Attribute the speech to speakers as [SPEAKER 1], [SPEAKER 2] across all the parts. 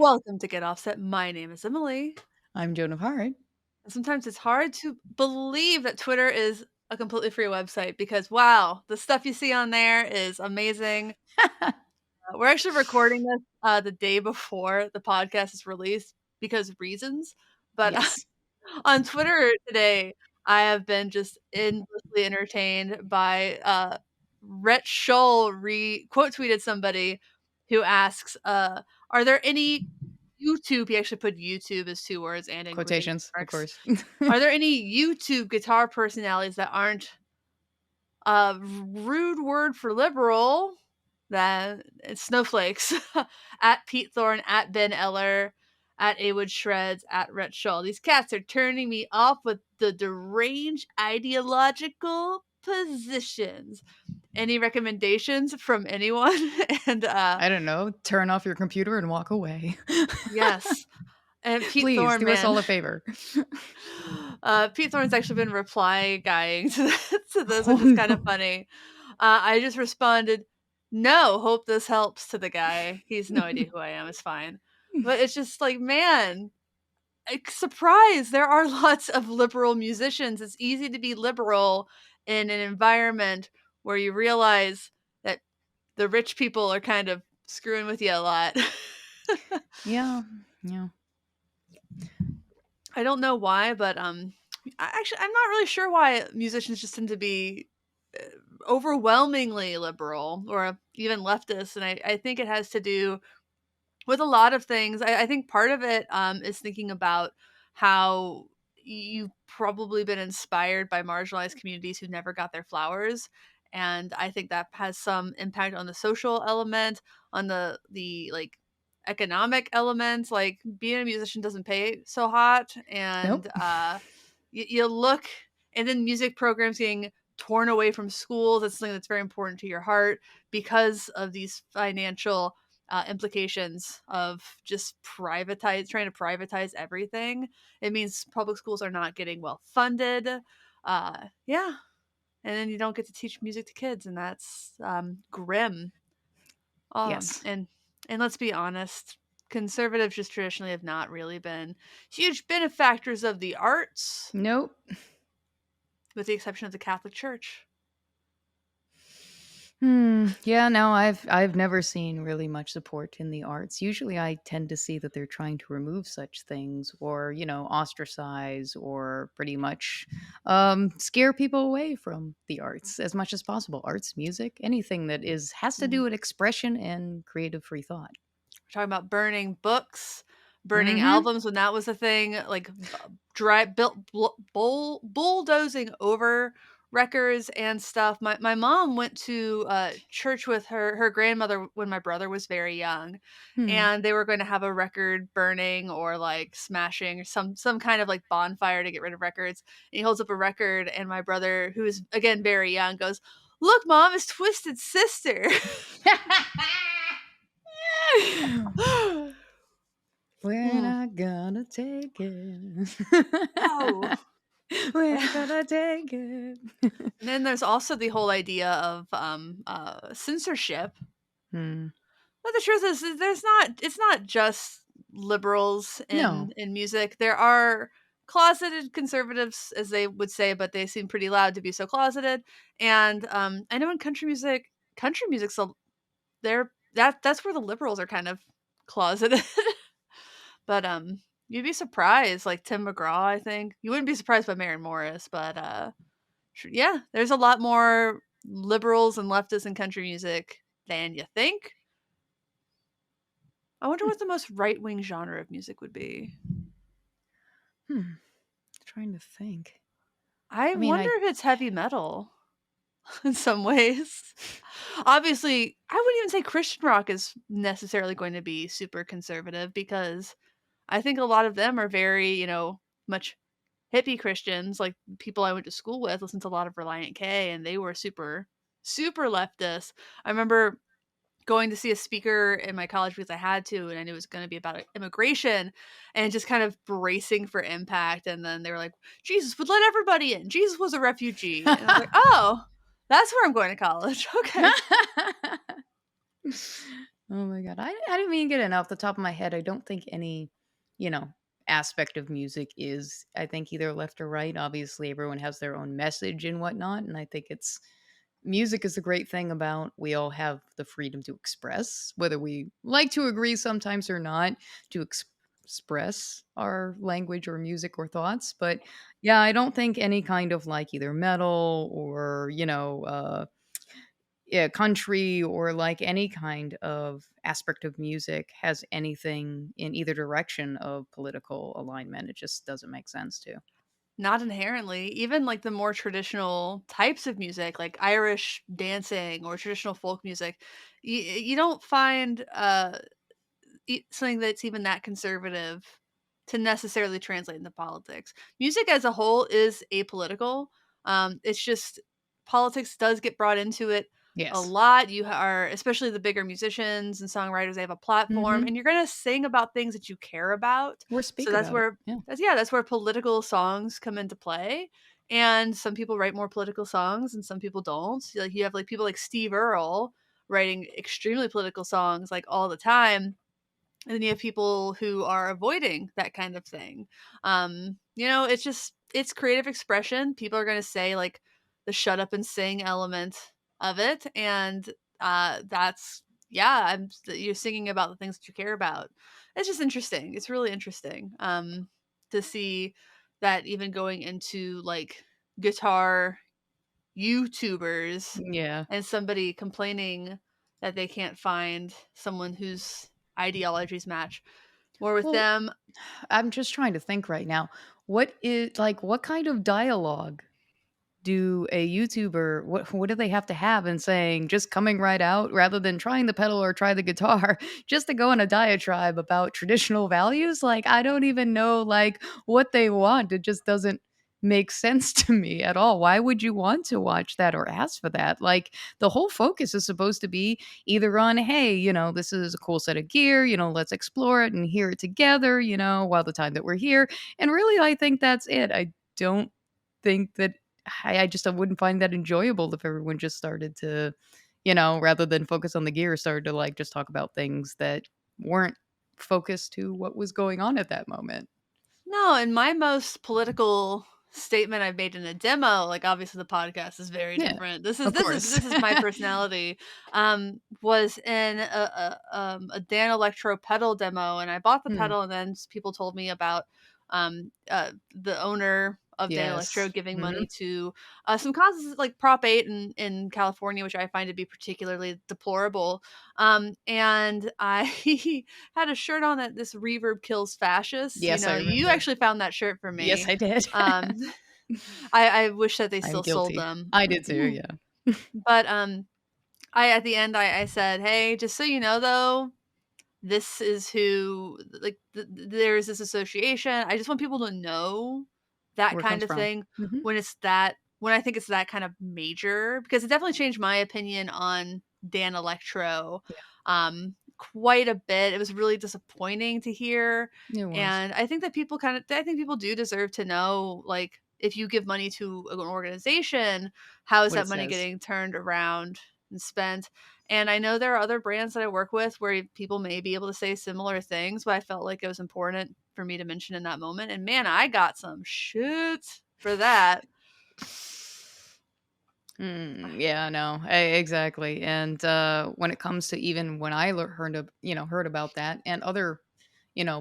[SPEAKER 1] Welcome to Get Offset. My name is Emily.
[SPEAKER 2] I'm Joan of Heart.
[SPEAKER 1] Sometimes it's hard to believe that Twitter is a completely free website because, wow, the stuff you see on there is amazing. We're actually recording this the day before the podcast is released because of reasons. But
[SPEAKER 2] Yes.
[SPEAKER 1] on Twitter today, I have been just endlessly entertained by Rhett Scholl quote tweeted somebody who asks, are there any YouTube, he actually put YouTube as 2 words and in quotation
[SPEAKER 2] Quotations, of
[SPEAKER 1] marks.
[SPEAKER 2] course.
[SPEAKER 1] Are there any YouTube guitar personalities that aren't rude word for liberal? That it's snowflakes. At Pete Thorne, at Ben Eller, at Awood Shreds, at Rhett Scholl. These cats are turning me off with the deranged ideological positions. Any recommendations from anyone? And
[SPEAKER 2] I don't know. Turn off your computer and walk away.
[SPEAKER 1] yes. And Pete
[SPEAKER 2] Please
[SPEAKER 1] Thorne,
[SPEAKER 2] do us all
[SPEAKER 1] man.
[SPEAKER 2] a favor.
[SPEAKER 1] Pete Thorne's actually been reply guying to this,
[SPEAKER 2] Oh
[SPEAKER 1] which is kind of
[SPEAKER 2] no.
[SPEAKER 1] funny. I just responded, "No, hope this helps" to the guy. He's no idea who I am. It's fine, but it's just like, man, surprise! There are lots of liberal musicians. It's easy to be liberal in an environment where you realize that the rich people are kind of screwing with you a lot.
[SPEAKER 2] Yeah. Yeah.
[SPEAKER 1] I don't know why, but actually, I'm not really sure why musicians just tend to be uh, overwhelmingly liberal or even leftist, and I think it has to do with a lot of things. I think part of it is thinking about how you've probably been inspired by marginalized communities who never got their flowers. And I think that has some impact on the social element, on the like economic elements. Like being a musician doesn't pay so hot, and
[SPEAKER 2] Nope.
[SPEAKER 1] you look, and then music programs getting torn away from schools. That's something that's very important to your heart because of these financial implications of just trying to privatize everything. It means public schools are not getting well funded. Yeah, and then you don't get to teach music to kids, and that's grim.
[SPEAKER 2] Yes.
[SPEAKER 1] And let's be honest, conservatives just traditionally have not really been huge benefactors of the arts,
[SPEAKER 2] Nope.
[SPEAKER 1] with the exception of the Catholic Church.
[SPEAKER 2] Yeah, no, I've never seen really much support in the arts. Usually I tend to see that they're trying to remove such things or, ostracize or pretty much scare people away from the arts as much as possible. Arts, music, anything that has to do with expression and creative free thought.
[SPEAKER 1] We're talking about burning books, burning
[SPEAKER 2] Mhm.
[SPEAKER 1] albums when that was a thing, like bulldozing over records and stuff. My mom went to church with her grandmother when my brother was very young,
[SPEAKER 2] Hmm.
[SPEAKER 1] and they were going to have a record burning or like smashing or some kind of like bonfire to get rid of records. And he holds up a record, and my brother, who is again very young, goes, "Look, Mom, it's Twisted Sister."
[SPEAKER 2] We're
[SPEAKER 1] Mm.
[SPEAKER 2] not gonna take it.
[SPEAKER 1] Oh.
[SPEAKER 2] We're gonna take it.
[SPEAKER 1] And then there's also the whole idea of censorship.
[SPEAKER 2] Hmm.
[SPEAKER 1] But the truth is it's not just liberals
[SPEAKER 2] No.
[SPEAKER 1] in music. There are closeted conservatives, as they would say, but they seem pretty loud to be so closeted. And I know in country music, so that's where the liberals are kind of closeted. But you'd be surprised, like Tim McGraw, I think. You wouldn't be surprised by Maren Morris, but yeah, there's a lot more liberals and leftists in country music than you think. I wonder what the most right-wing genre of music would be.
[SPEAKER 2] Hmm. Trying to think.
[SPEAKER 1] I
[SPEAKER 2] I mean,
[SPEAKER 1] wonder
[SPEAKER 2] I
[SPEAKER 1] if it's heavy metal in some ways. Obviously, I wouldn't even say Christian rock is necessarily going to be super conservative because I think a lot of them are very, much hippie Christians, like people I went to school with listened to a lot of Reliant K, and they were super, super leftist. I remember going to see a speaker in my college because I had to, and I knew it was going to be about immigration and just kind of bracing for impact. And then they were like, Jesus would let everybody in. Jesus was a refugee. And I was like, oh, that's where I'm going to college. Okay.
[SPEAKER 2] Oh my god. I didn't even get it off the top of my head. I don't think any, you know, aspect of music is, I think, either left or right. Obviously, everyone has their own message and whatnot. And I think it's music is the great thing about we all have the freedom to express, whether we like to agree sometimes or not, to express our language or music or thoughts. But yeah, I don't think any kind of like either metal or, yeah, country or like any kind of aspect of music has anything in either direction of political alignment. It just doesn't make sense to.
[SPEAKER 1] Not inherently. Even like the more traditional types of music, like Irish dancing or traditional folk music, you don't find something that's even that conservative to necessarily translate into politics. Music as a whole is apolitical. It's just politics does get brought into it a
[SPEAKER 2] Yes.
[SPEAKER 1] lot. You are, especially the bigger musicians and songwriters, they have a platform,
[SPEAKER 2] Hmm.
[SPEAKER 1] and you're going to sing about things that you care about.
[SPEAKER 2] Or
[SPEAKER 1] So
[SPEAKER 2] speak
[SPEAKER 1] that's
[SPEAKER 2] about it.
[SPEAKER 1] where
[SPEAKER 2] Yeah.
[SPEAKER 1] that's where political songs come into play. And some people write more political songs, and some people don't. Like you have like people like Steve Earle writing extremely political songs like all the time, and then you have people who are avoiding that kind of thing. It's just it's creative expression. People are going to say like the shut up and sing element of it, and that's yeah, you're singing about the things that you care about. It's just interesting. It's really interesting to see that even going into like guitar YouTubers
[SPEAKER 2] Yeah.
[SPEAKER 1] and somebody complaining that they can't find someone whose ideologies match more with
[SPEAKER 2] Well,
[SPEAKER 1] them.
[SPEAKER 2] I'm just trying to think right now. What kind of dialogue do a YouTuber what do they have to have in saying just coming right out rather than trying the pedal or try the guitar just to go on a diatribe about traditional values? Like I don't even know like what they want. It just doesn't make sense to me at all. Why would you want to watch that or ask for that? Like the whole focus is supposed to be either on, hey, this is a cool set of gear, let's explore it and hear it together, while the time that we're here. And really I think that's it. I don't think that I wouldn't find that enjoyable if everyone just started to, rather than focus on the gear, started to like just talk about things that weren't focused to what was going on at that moment.
[SPEAKER 1] No, and my most political statement I've made in a demo, like obviously the podcast is very
[SPEAKER 2] Yeah,
[SPEAKER 1] different. This is
[SPEAKER 2] of
[SPEAKER 1] this is
[SPEAKER 2] course.
[SPEAKER 1] this is my personality. Was in a Dan Electro pedal demo, and I bought the
[SPEAKER 2] Hmm.
[SPEAKER 1] pedal, and then people told me about the owner of Dan Electro
[SPEAKER 2] Yes.
[SPEAKER 1] giving
[SPEAKER 2] Mhm.
[SPEAKER 1] money to some causes like Prop 8 in California, which I find to be particularly deplorable. And I had a shirt on that this reverb kills fascists.
[SPEAKER 2] Yes, I
[SPEAKER 1] You
[SPEAKER 2] remember.
[SPEAKER 1] actually found that shirt for
[SPEAKER 2] Yes,
[SPEAKER 1] me.
[SPEAKER 2] I did.
[SPEAKER 1] Um, I wish that they
[SPEAKER 2] I'm
[SPEAKER 1] still sold
[SPEAKER 2] guilty.
[SPEAKER 1] them.
[SPEAKER 2] I did too, yeah.
[SPEAKER 1] But I at the end I said, hey, just so you know though, this is who like there's this association. I just want people to know that
[SPEAKER 2] Where it
[SPEAKER 1] kind
[SPEAKER 2] comes
[SPEAKER 1] of
[SPEAKER 2] from.
[SPEAKER 1] thing
[SPEAKER 2] Mhm.
[SPEAKER 1] when I think it's that kind of major, because it definitely changed my opinion on Dan Electro
[SPEAKER 2] Yeah,
[SPEAKER 1] quite a bit. It was really disappointing to hear,
[SPEAKER 2] it was.
[SPEAKER 1] and I think people do deserve to know, like, if you give money to an organization, how is
[SPEAKER 2] What
[SPEAKER 1] that
[SPEAKER 2] it
[SPEAKER 1] money
[SPEAKER 2] says.
[SPEAKER 1] getting turned around and spent? And I know there are other brands that I work with where people may be able to say similar things, but I felt like it was important for me to mention in that moment. And man, I got some shit for that.
[SPEAKER 2] Yeah, no, exactly. And when it comes to even when I heard about that, and other,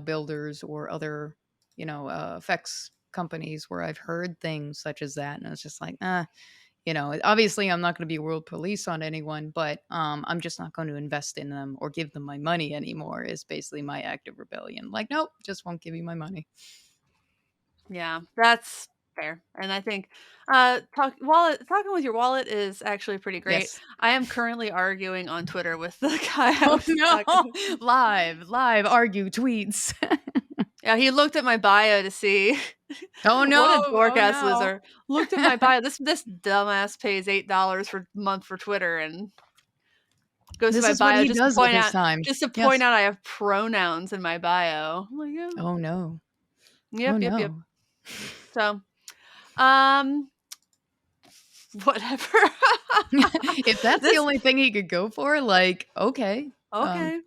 [SPEAKER 2] builders or other, effects companies where I've heard things such as that, and it's just like, obviously I'm not going to be world police on anyone, but I'm just not going to invest in them or give them my money anymore. Is basically my act of rebellion. Like, nope, just won't give you my money.
[SPEAKER 1] Yeah, that's fair. And I think talking with your wallet is actually pretty great.
[SPEAKER 2] Yes.
[SPEAKER 1] I am currently arguing on Twitter with the guy I
[SPEAKER 2] Oh
[SPEAKER 1] was
[SPEAKER 2] no!
[SPEAKER 1] talking with.
[SPEAKER 2] Live argue tweets.
[SPEAKER 1] Yeah, he looked at my bio to see
[SPEAKER 2] Oh
[SPEAKER 1] what a
[SPEAKER 2] no!
[SPEAKER 1] dork
[SPEAKER 2] Oh
[SPEAKER 1] ass
[SPEAKER 2] no!
[SPEAKER 1] loser. Looked at my bio. This dumbass pays $8 for month for Twitter and goes to
[SPEAKER 2] This
[SPEAKER 1] my
[SPEAKER 2] is what
[SPEAKER 1] bio
[SPEAKER 2] he does with his time.
[SPEAKER 1] just to point
[SPEAKER 2] Yes.
[SPEAKER 1] out I have pronouns in my bio. I'm like, yeah.
[SPEAKER 2] Oh no! Oh
[SPEAKER 1] Yep.
[SPEAKER 2] no!
[SPEAKER 1] So, um, whatever.
[SPEAKER 2] If that's the
[SPEAKER 1] This
[SPEAKER 2] only thing he could go for, like, okay. Um,
[SPEAKER 1] Okay.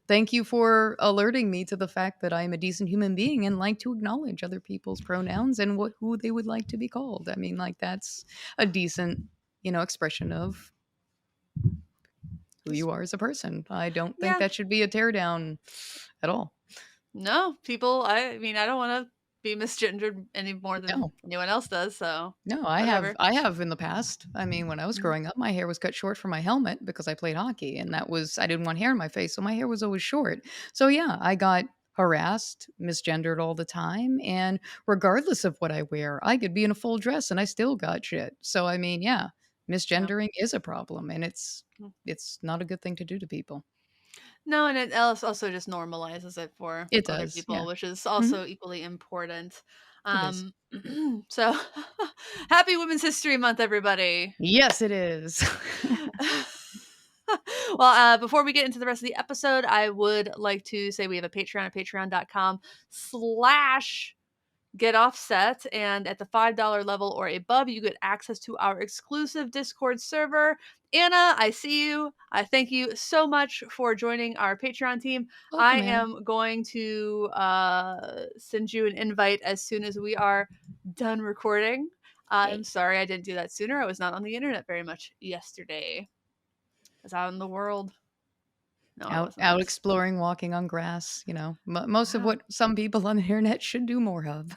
[SPEAKER 2] Thank you for alerting me to the fact that I am a decent human being and like to acknowledge other people's pronouns and who they would like to be called. I mean, like that's a decent, expression of who
[SPEAKER 1] Just
[SPEAKER 2] you are as a person. I don't think
[SPEAKER 1] yeah.
[SPEAKER 2] that should be a teardown at all.
[SPEAKER 1] No, people. I mean, I don't want to be misgendered any more than
[SPEAKER 2] No.
[SPEAKER 1] anyone else does. So
[SPEAKER 2] No,
[SPEAKER 1] whatever.
[SPEAKER 2] I have in the past. I mean, when I was
[SPEAKER 1] Mhm.
[SPEAKER 2] growing up, my hair was cut short for my helmet because I played hockey and I didn't want hair in my face, so my hair was always short. So yeah, I got harassed, misgendered all the time, and regardless of what I wear, I could be in a full dress and I still got shit. So I mean, yeah,
[SPEAKER 1] Yeah.
[SPEAKER 2] misgendering is a problem and
[SPEAKER 1] Mm.
[SPEAKER 2] it's not a good thing to do to people.
[SPEAKER 1] No, and it also just normalizes it for
[SPEAKER 2] It
[SPEAKER 1] other
[SPEAKER 2] does.
[SPEAKER 1] people,
[SPEAKER 2] Yeah.
[SPEAKER 1] which is
[SPEAKER 2] Mhm.
[SPEAKER 1] also equally important.
[SPEAKER 2] It is.
[SPEAKER 1] Um, so happy Women's History Month, everybody.
[SPEAKER 2] Yes, it is.
[SPEAKER 1] Well, before we get into the rest of the episode, I would like to say we have a Patreon at patreon.com/get offset, and at the $5 level or above you get access to our exclusive Discord server. Anna, I see you. I thank you so much for joining our Patreon team. I
[SPEAKER 2] Welcome, Anna.
[SPEAKER 1] am going to send you an invite as soon as we are done recording. I'm
[SPEAKER 2] Yay.
[SPEAKER 1] sorry I didn't do that sooner. I was not on the internet very much yesterday. I was out in the world. No, I wasn't. I
[SPEAKER 2] Out
[SPEAKER 1] was
[SPEAKER 2] exploring, walking on grass, most of
[SPEAKER 1] wow.
[SPEAKER 2] what some people on the internet should do more of.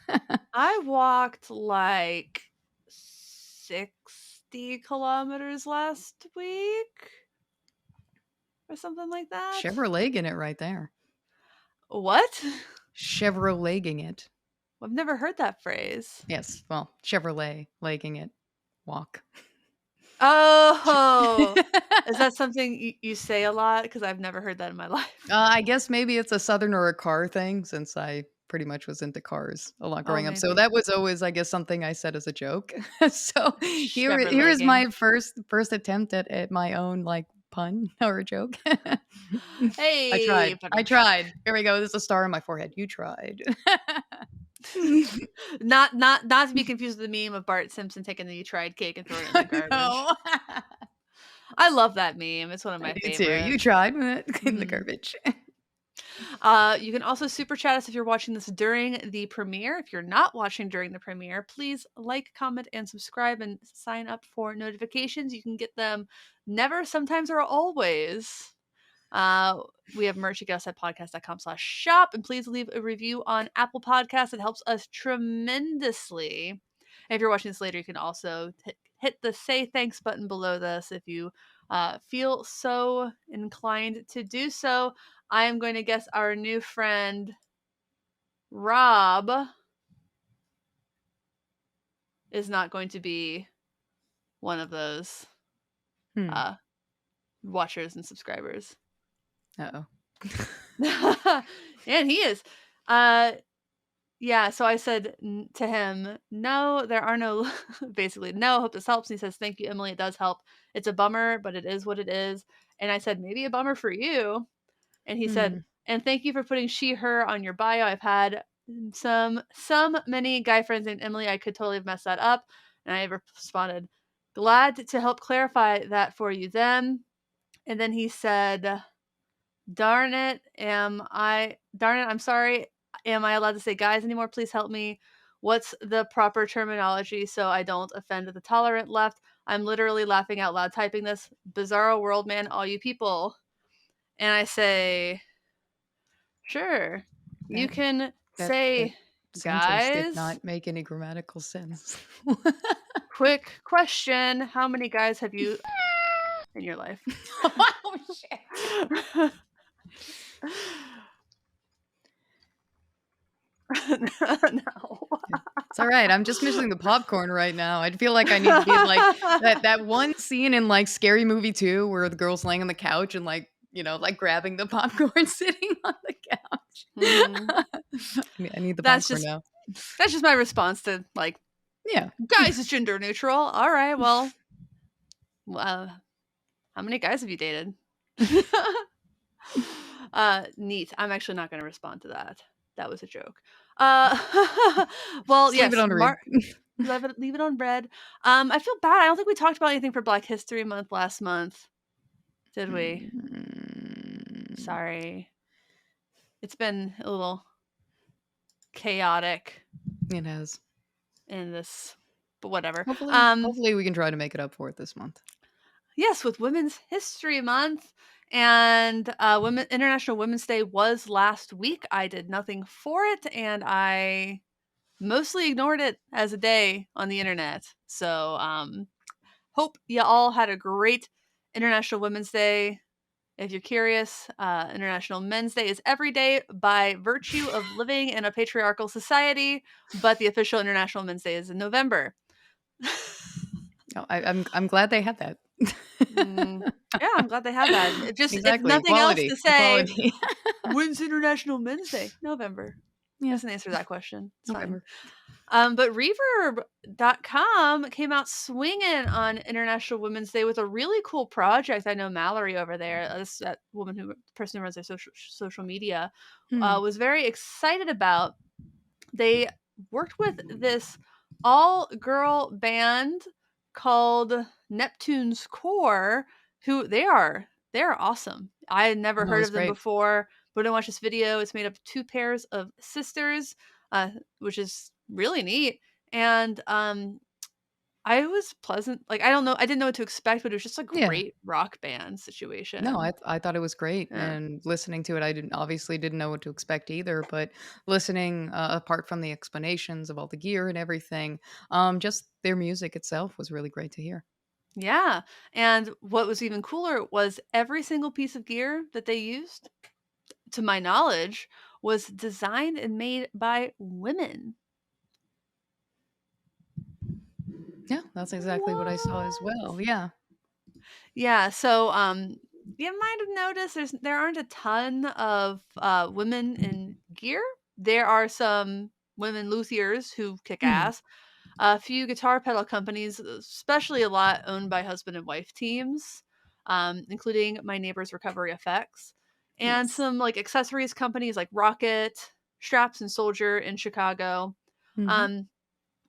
[SPEAKER 1] I walked like 60 kilometers last week or something like that.
[SPEAKER 2] Chevroleting it right there.
[SPEAKER 1] What?
[SPEAKER 2] Chevroleting it.
[SPEAKER 1] I've never heard that phrase.
[SPEAKER 2] Yes, well, Chevrolet legging it. Walk.
[SPEAKER 1] Oh, is that something you say a lot? Because I've never heard that in my life.
[SPEAKER 2] I guess maybe it's a Southern or a car thing since I pretty much was into cars a lot
[SPEAKER 1] Oh,
[SPEAKER 2] growing up. So
[SPEAKER 1] maybe.
[SPEAKER 2] that was always, I guess, something I said as a joke. So here is
[SPEAKER 1] Chevroleting.
[SPEAKER 2] my first attempt at my own like pun or a joke. I
[SPEAKER 1] Hey,
[SPEAKER 2] tried.
[SPEAKER 1] but
[SPEAKER 2] I tried. Here we go. There's a star on my forehead. You tried.
[SPEAKER 1] not to be confused with the meme of Bart Simpson taking the tried cake and throwing it in the garbage.
[SPEAKER 2] No.
[SPEAKER 1] I love that meme. It's one of
[SPEAKER 2] I
[SPEAKER 1] my
[SPEAKER 2] do too. You
[SPEAKER 1] favorites.
[SPEAKER 2] tried in the
[SPEAKER 1] Mhm.
[SPEAKER 2] garbage.
[SPEAKER 1] You can also super chat us if you're watching this during the premiere. If you're not watching during the premiere, please like, comment, and subscribe and sign up for notifications. You can get them never, sometimes, or always. We have merch at podcast.com/shop, and please leave a review on Apple Podcasts. It helps us tremendously. And if you're watching this later, you can also hit the say thanks button below this if you feel so inclined to do so. I am going to guess our new friend Rob is not going to be one of those
[SPEAKER 2] Hmm.
[SPEAKER 1] uh, watchers and subscribers.
[SPEAKER 2] Uh-oh.
[SPEAKER 1] And he is. Yeah, so I said to him, no, there are no, basically, no, hope this helps. And he says, thank you, Emily. It does help. It's a bummer, but it is what it is. And I said, maybe a bummer for you. And he said,
[SPEAKER 2] Hmm.
[SPEAKER 1] and thank you for putting she, her on your bio. I've had some many guy friends named Emily. I could totally have messed that up. And I responded, glad to help clarify that for you then. And then he said, darn it, I'm sorry. Am I allowed to say guys anymore? Please help me. What's the proper terminology so I don't offend the tolerant left? I'm literally laughing out loud typing this. Bizarro world, man, all you people. And I say, sure, you
[SPEAKER 2] That
[SPEAKER 1] can
[SPEAKER 2] that
[SPEAKER 1] say
[SPEAKER 2] sentence did
[SPEAKER 1] guys.
[SPEAKER 2] not make any grammatical sense.
[SPEAKER 1] Quick question. How many guys have you in your life?
[SPEAKER 2] Oh shit.
[SPEAKER 1] No.
[SPEAKER 2] It's all right. I'm just missing the popcorn right now. I feel like I need to be like that one scene in like Scary Movie 2 where the girl's laying on the couch and like, like grabbing the popcorn sitting on the couch.
[SPEAKER 1] Mhm.
[SPEAKER 2] I need the
[SPEAKER 1] That's
[SPEAKER 2] popcorn
[SPEAKER 1] just
[SPEAKER 2] now.
[SPEAKER 1] that's just my response to like
[SPEAKER 2] Yeah.
[SPEAKER 1] guys is gender neutral. All right, well, uh, how many guys have you dated? Neat. I'm actually not going to respond to that. That was a joke. Well,
[SPEAKER 2] Just leave it
[SPEAKER 1] yes,
[SPEAKER 2] on read.
[SPEAKER 1] leave it on red. I feel bad. I don't think we talked about anything for Black History Month last month, did we? Sorry. It's been a little chaotic
[SPEAKER 2] It has.
[SPEAKER 1] in this, but whatever.
[SPEAKER 2] Hopefully we can try to make it up for it this month.
[SPEAKER 1] Yes, with Women's History Month and Women International Women's Day was last week. I did nothing for it, and I mostly ignored it as a day on the internet. So, hope you all had a great International Women's Day. If you're curious, International Men's Day is every day by virtue of living in a patriarchal society, but the official International Men's Day is in November.
[SPEAKER 2] Oh, I'm glad they had that.
[SPEAKER 1] Mm, yeah, I'm glad they have that. It just, if
[SPEAKER 2] Exactly.
[SPEAKER 1] nothing else,
[SPEAKER 2] Equality.
[SPEAKER 1] to say,
[SPEAKER 2] Equality.
[SPEAKER 1] when's International Men's Day? November.
[SPEAKER 2] Yeah.
[SPEAKER 1] Doesn't answer that question. It's fine.
[SPEAKER 2] November.
[SPEAKER 1] But Reverb.com came out swinging on International Women's Day with a really cool project. I know Mallory over there, that person who runs their social media,
[SPEAKER 2] Hmm.
[SPEAKER 1] was very excited about. They worked with this all-girl band called Neptune's Core, who they're awesome. I had never
[SPEAKER 2] No,
[SPEAKER 1] heard
[SPEAKER 2] it's
[SPEAKER 1] of them
[SPEAKER 2] great.
[SPEAKER 1] before, but when I watched this video, it's made up of 2 pairs of sisters, which is really neat. And I was pleasant. Like, I don't know, I didn't know what to expect, but it was just a
[SPEAKER 2] Yeah.
[SPEAKER 1] great rock band
[SPEAKER 2] No,
[SPEAKER 1] situation.
[SPEAKER 2] I thought it was great,
[SPEAKER 1] Yeah.
[SPEAKER 2] and listening to it, I didn't know what to expect either. But listening, apart from the explanations of all the gear and everything, just their music itself was really great to hear.
[SPEAKER 1] Yeah. And what was even cooler was every single piece of gear that they used, to my knowledge, was designed and made by women.
[SPEAKER 2] Yeah, that's exactly what I saw as
[SPEAKER 1] What?
[SPEAKER 2] well. Yeah.
[SPEAKER 1] Yeah, so, you might have noticed there aren't a ton of, women in gear. There are some women luthiers who kick
[SPEAKER 2] Hmm.
[SPEAKER 1] ass. A few guitar pedal companies, especially a lot owned by husband and wife teams, including My Neighbor's Recovery Effects, and
[SPEAKER 2] Yes.
[SPEAKER 1] some, like, accessories companies like Rocket, Straps, and Soldier in Chicago.
[SPEAKER 2] Hmm.
[SPEAKER 1] Um,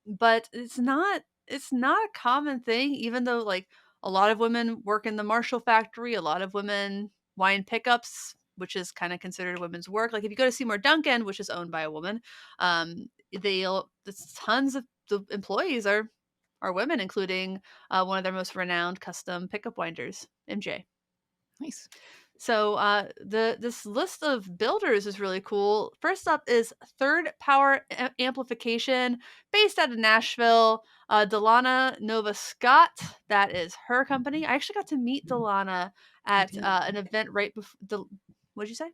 [SPEAKER 1] but it's not a common thing, even though, like, a lot of women work in the Marshall factory, a lot of women wind pickups, which is kind of considered women's work. Like, if you go to Seymour Duncan, which is owned by a woman, they'll tons of the employees are women, including one of their most renowned custom pickup winders, MJ.
[SPEAKER 2] Nice.
[SPEAKER 1] So this list of builders is really cool. First up is Third Power Amplification, based out of Nashville. Delana Nova Scott, that is her company. I actually got to meet Delana
[SPEAKER 2] You
[SPEAKER 1] at
[SPEAKER 2] did.
[SPEAKER 1] an event right before the. What'd you say?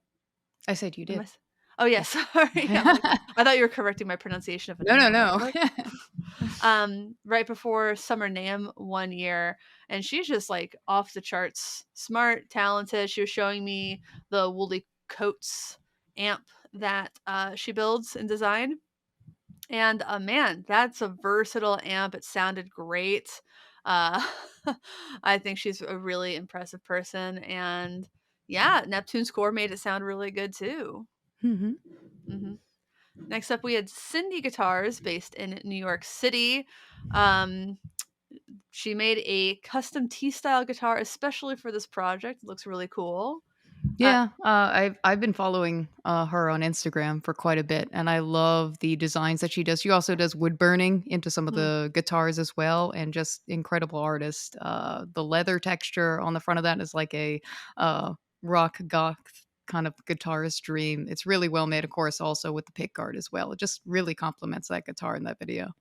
[SPEAKER 2] I said you
[SPEAKER 1] Am I
[SPEAKER 2] did.
[SPEAKER 1] Oh, yeah,
[SPEAKER 2] Yeah.
[SPEAKER 1] sorry. I'm like, I thought you were correcting my pronunciation of a
[SPEAKER 2] No,
[SPEAKER 1] name.
[SPEAKER 2] no,
[SPEAKER 1] I'm like,
[SPEAKER 2] no.
[SPEAKER 1] "What?" Right before Summer NAMM one year, and she's just, like, off the charts smart, talented. She was showing me the Woolly Coats amp that, she builds and design, and, man, that's a versatile amp. It sounded great. Uh, I think she's a really impressive person, and, yeah, Neptune's Core made it sound really good too.
[SPEAKER 2] Hmm.
[SPEAKER 1] Mhm. Next up, we had Cindy Guitars, based in New York City. Um, she made a custom T-style guitar especially for this project. It looks really cool. Uh,
[SPEAKER 2] Yeah, I've been following her on Instagram for quite a bit, and I love the designs that she does. She also does wood burning into some of
[SPEAKER 1] mm,
[SPEAKER 2] the guitars as well, and just incredible artist. The leather texture on the front of that is like a uh, rock goth kind of guitarist dream. It's really well made, of course, also with the pick guard as well. It just really complements that guitar in that video.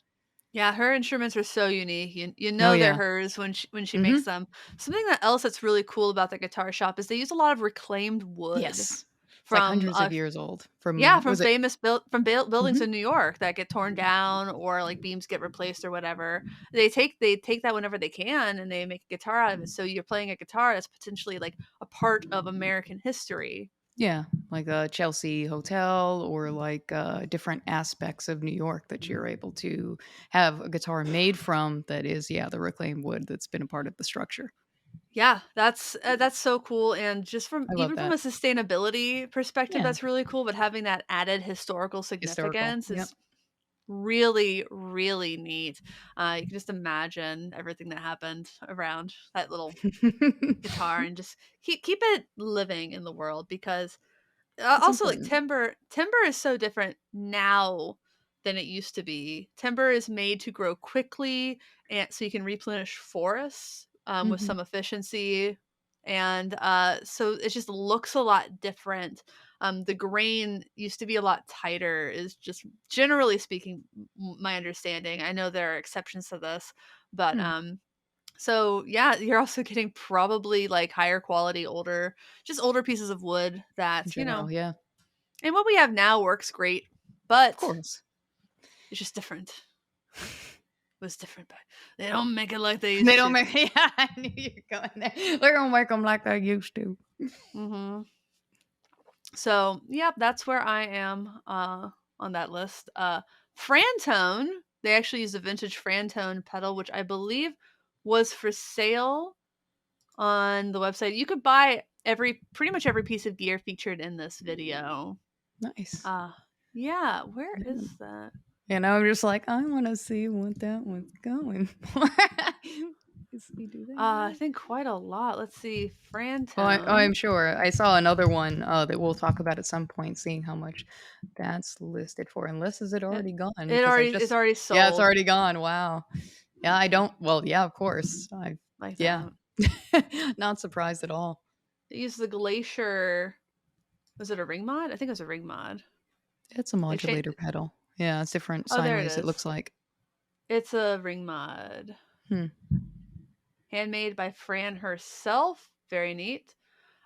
[SPEAKER 1] yeah, her instruments are so unique. You
[SPEAKER 2] Oh
[SPEAKER 1] know they're
[SPEAKER 2] yeah.
[SPEAKER 1] hers when she makes
[SPEAKER 2] Hmm.
[SPEAKER 1] them. Something that else that's really cool about the guitar shop is they use a lot of reclaimed wood
[SPEAKER 2] Yes. It's like
[SPEAKER 1] from
[SPEAKER 2] hundreds of years old.
[SPEAKER 1] yeah,
[SPEAKER 2] From
[SPEAKER 1] from
[SPEAKER 2] was it?
[SPEAKER 1] famous buildings
[SPEAKER 2] Hmm.
[SPEAKER 1] in New York that get torn down, or, like, beams get replaced or whatever. They take that whenever they can, and they make a guitar out of it, so you're playing a guitar that's potentially, like, a part of American history.
[SPEAKER 2] Yeah, like a Chelsea hotel or like different aspects of New York that you're able to have a guitar made from that is, yeah, the reclaimed wood that's been a part of the structure.
[SPEAKER 1] Yeah, that's so cool, and just
[SPEAKER 2] I love
[SPEAKER 1] even from a
[SPEAKER 2] that.
[SPEAKER 1] sustainability perspective,
[SPEAKER 2] Yeah,
[SPEAKER 1] that's really cool, but having that added historical
[SPEAKER 2] historical.
[SPEAKER 1] significance
[SPEAKER 2] Yep.
[SPEAKER 1] is really, really neat. You can just imagine everything that happened around that little guitar and just keep it living in the world because
[SPEAKER 2] It's
[SPEAKER 1] also like
[SPEAKER 2] important.
[SPEAKER 1] timber is so different now than it used to be. Timber is made to grow quickly and so you can replenish forests with
[SPEAKER 2] Mhm.
[SPEAKER 1] some efficiency and so it just looks a lot different. The grain used to be a lot tighter is just generally speaking my understanding. I know there are exceptions to this, but
[SPEAKER 2] Hmm.
[SPEAKER 1] so yeah, you're also getting probably like higher quality just older pieces of wood
[SPEAKER 2] In
[SPEAKER 1] that,
[SPEAKER 2] general, yeah.
[SPEAKER 1] and what we have now works great,
[SPEAKER 2] Of
[SPEAKER 1] but
[SPEAKER 2] course.
[SPEAKER 1] it's just different. It was different, but they don't make it like they
[SPEAKER 2] They
[SPEAKER 1] used
[SPEAKER 2] don't
[SPEAKER 1] to.
[SPEAKER 2] make yeah, I knew you were going there. They're gonna make them like they used to.
[SPEAKER 1] Hmm. So, yep, that's where I am on that list. Frantone, they actually use a vintage Frantone pedal, which I believe was for sale on the website. You could buy pretty much every piece of gear featured in this video.
[SPEAKER 2] Nice.
[SPEAKER 1] Uh yeah, where
[SPEAKER 2] Yeah.
[SPEAKER 1] is that?
[SPEAKER 2] And I'm just like, I wanna see what that one's going for. See, do they
[SPEAKER 1] I
[SPEAKER 2] have
[SPEAKER 1] think quite a lot. Let's see,
[SPEAKER 2] I'm
[SPEAKER 1] Frantone.
[SPEAKER 2] sure. I saw another one, that we'll talk about at some point, seeing how much that's listed for, unless is it
[SPEAKER 1] It,
[SPEAKER 2] already gone?
[SPEAKER 1] it
[SPEAKER 2] Because I
[SPEAKER 1] already it's
[SPEAKER 2] just
[SPEAKER 1] already
[SPEAKER 2] yeah, it's
[SPEAKER 1] sold
[SPEAKER 2] already gone, wow. Yeah, I don't well, yeah, of course. I
[SPEAKER 1] like
[SPEAKER 2] yeah.
[SPEAKER 1] that.
[SPEAKER 2] Not surprised at all.
[SPEAKER 1] They used the Glacier. Was it a ring mod? I think it was a ring mod.
[SPEAKER 2] It's a
[SPEAKER 1] They changed.
[SPEAKER 2] modulator pedal. Yeah, it's different
[SPEAKER 1] Oh,
[SPEAKER 2] sine
[SPEAKER 1] there it
[SPEAKER 2] waves, it
[SPEAKER 1] is.
[SPEAKER 2] looks like.
[SPEAKER 1] It's a ring mod.
[SPEAKER 2] Hmm,
[SPEAKER 1] Handmade by Fran herself. Very neat.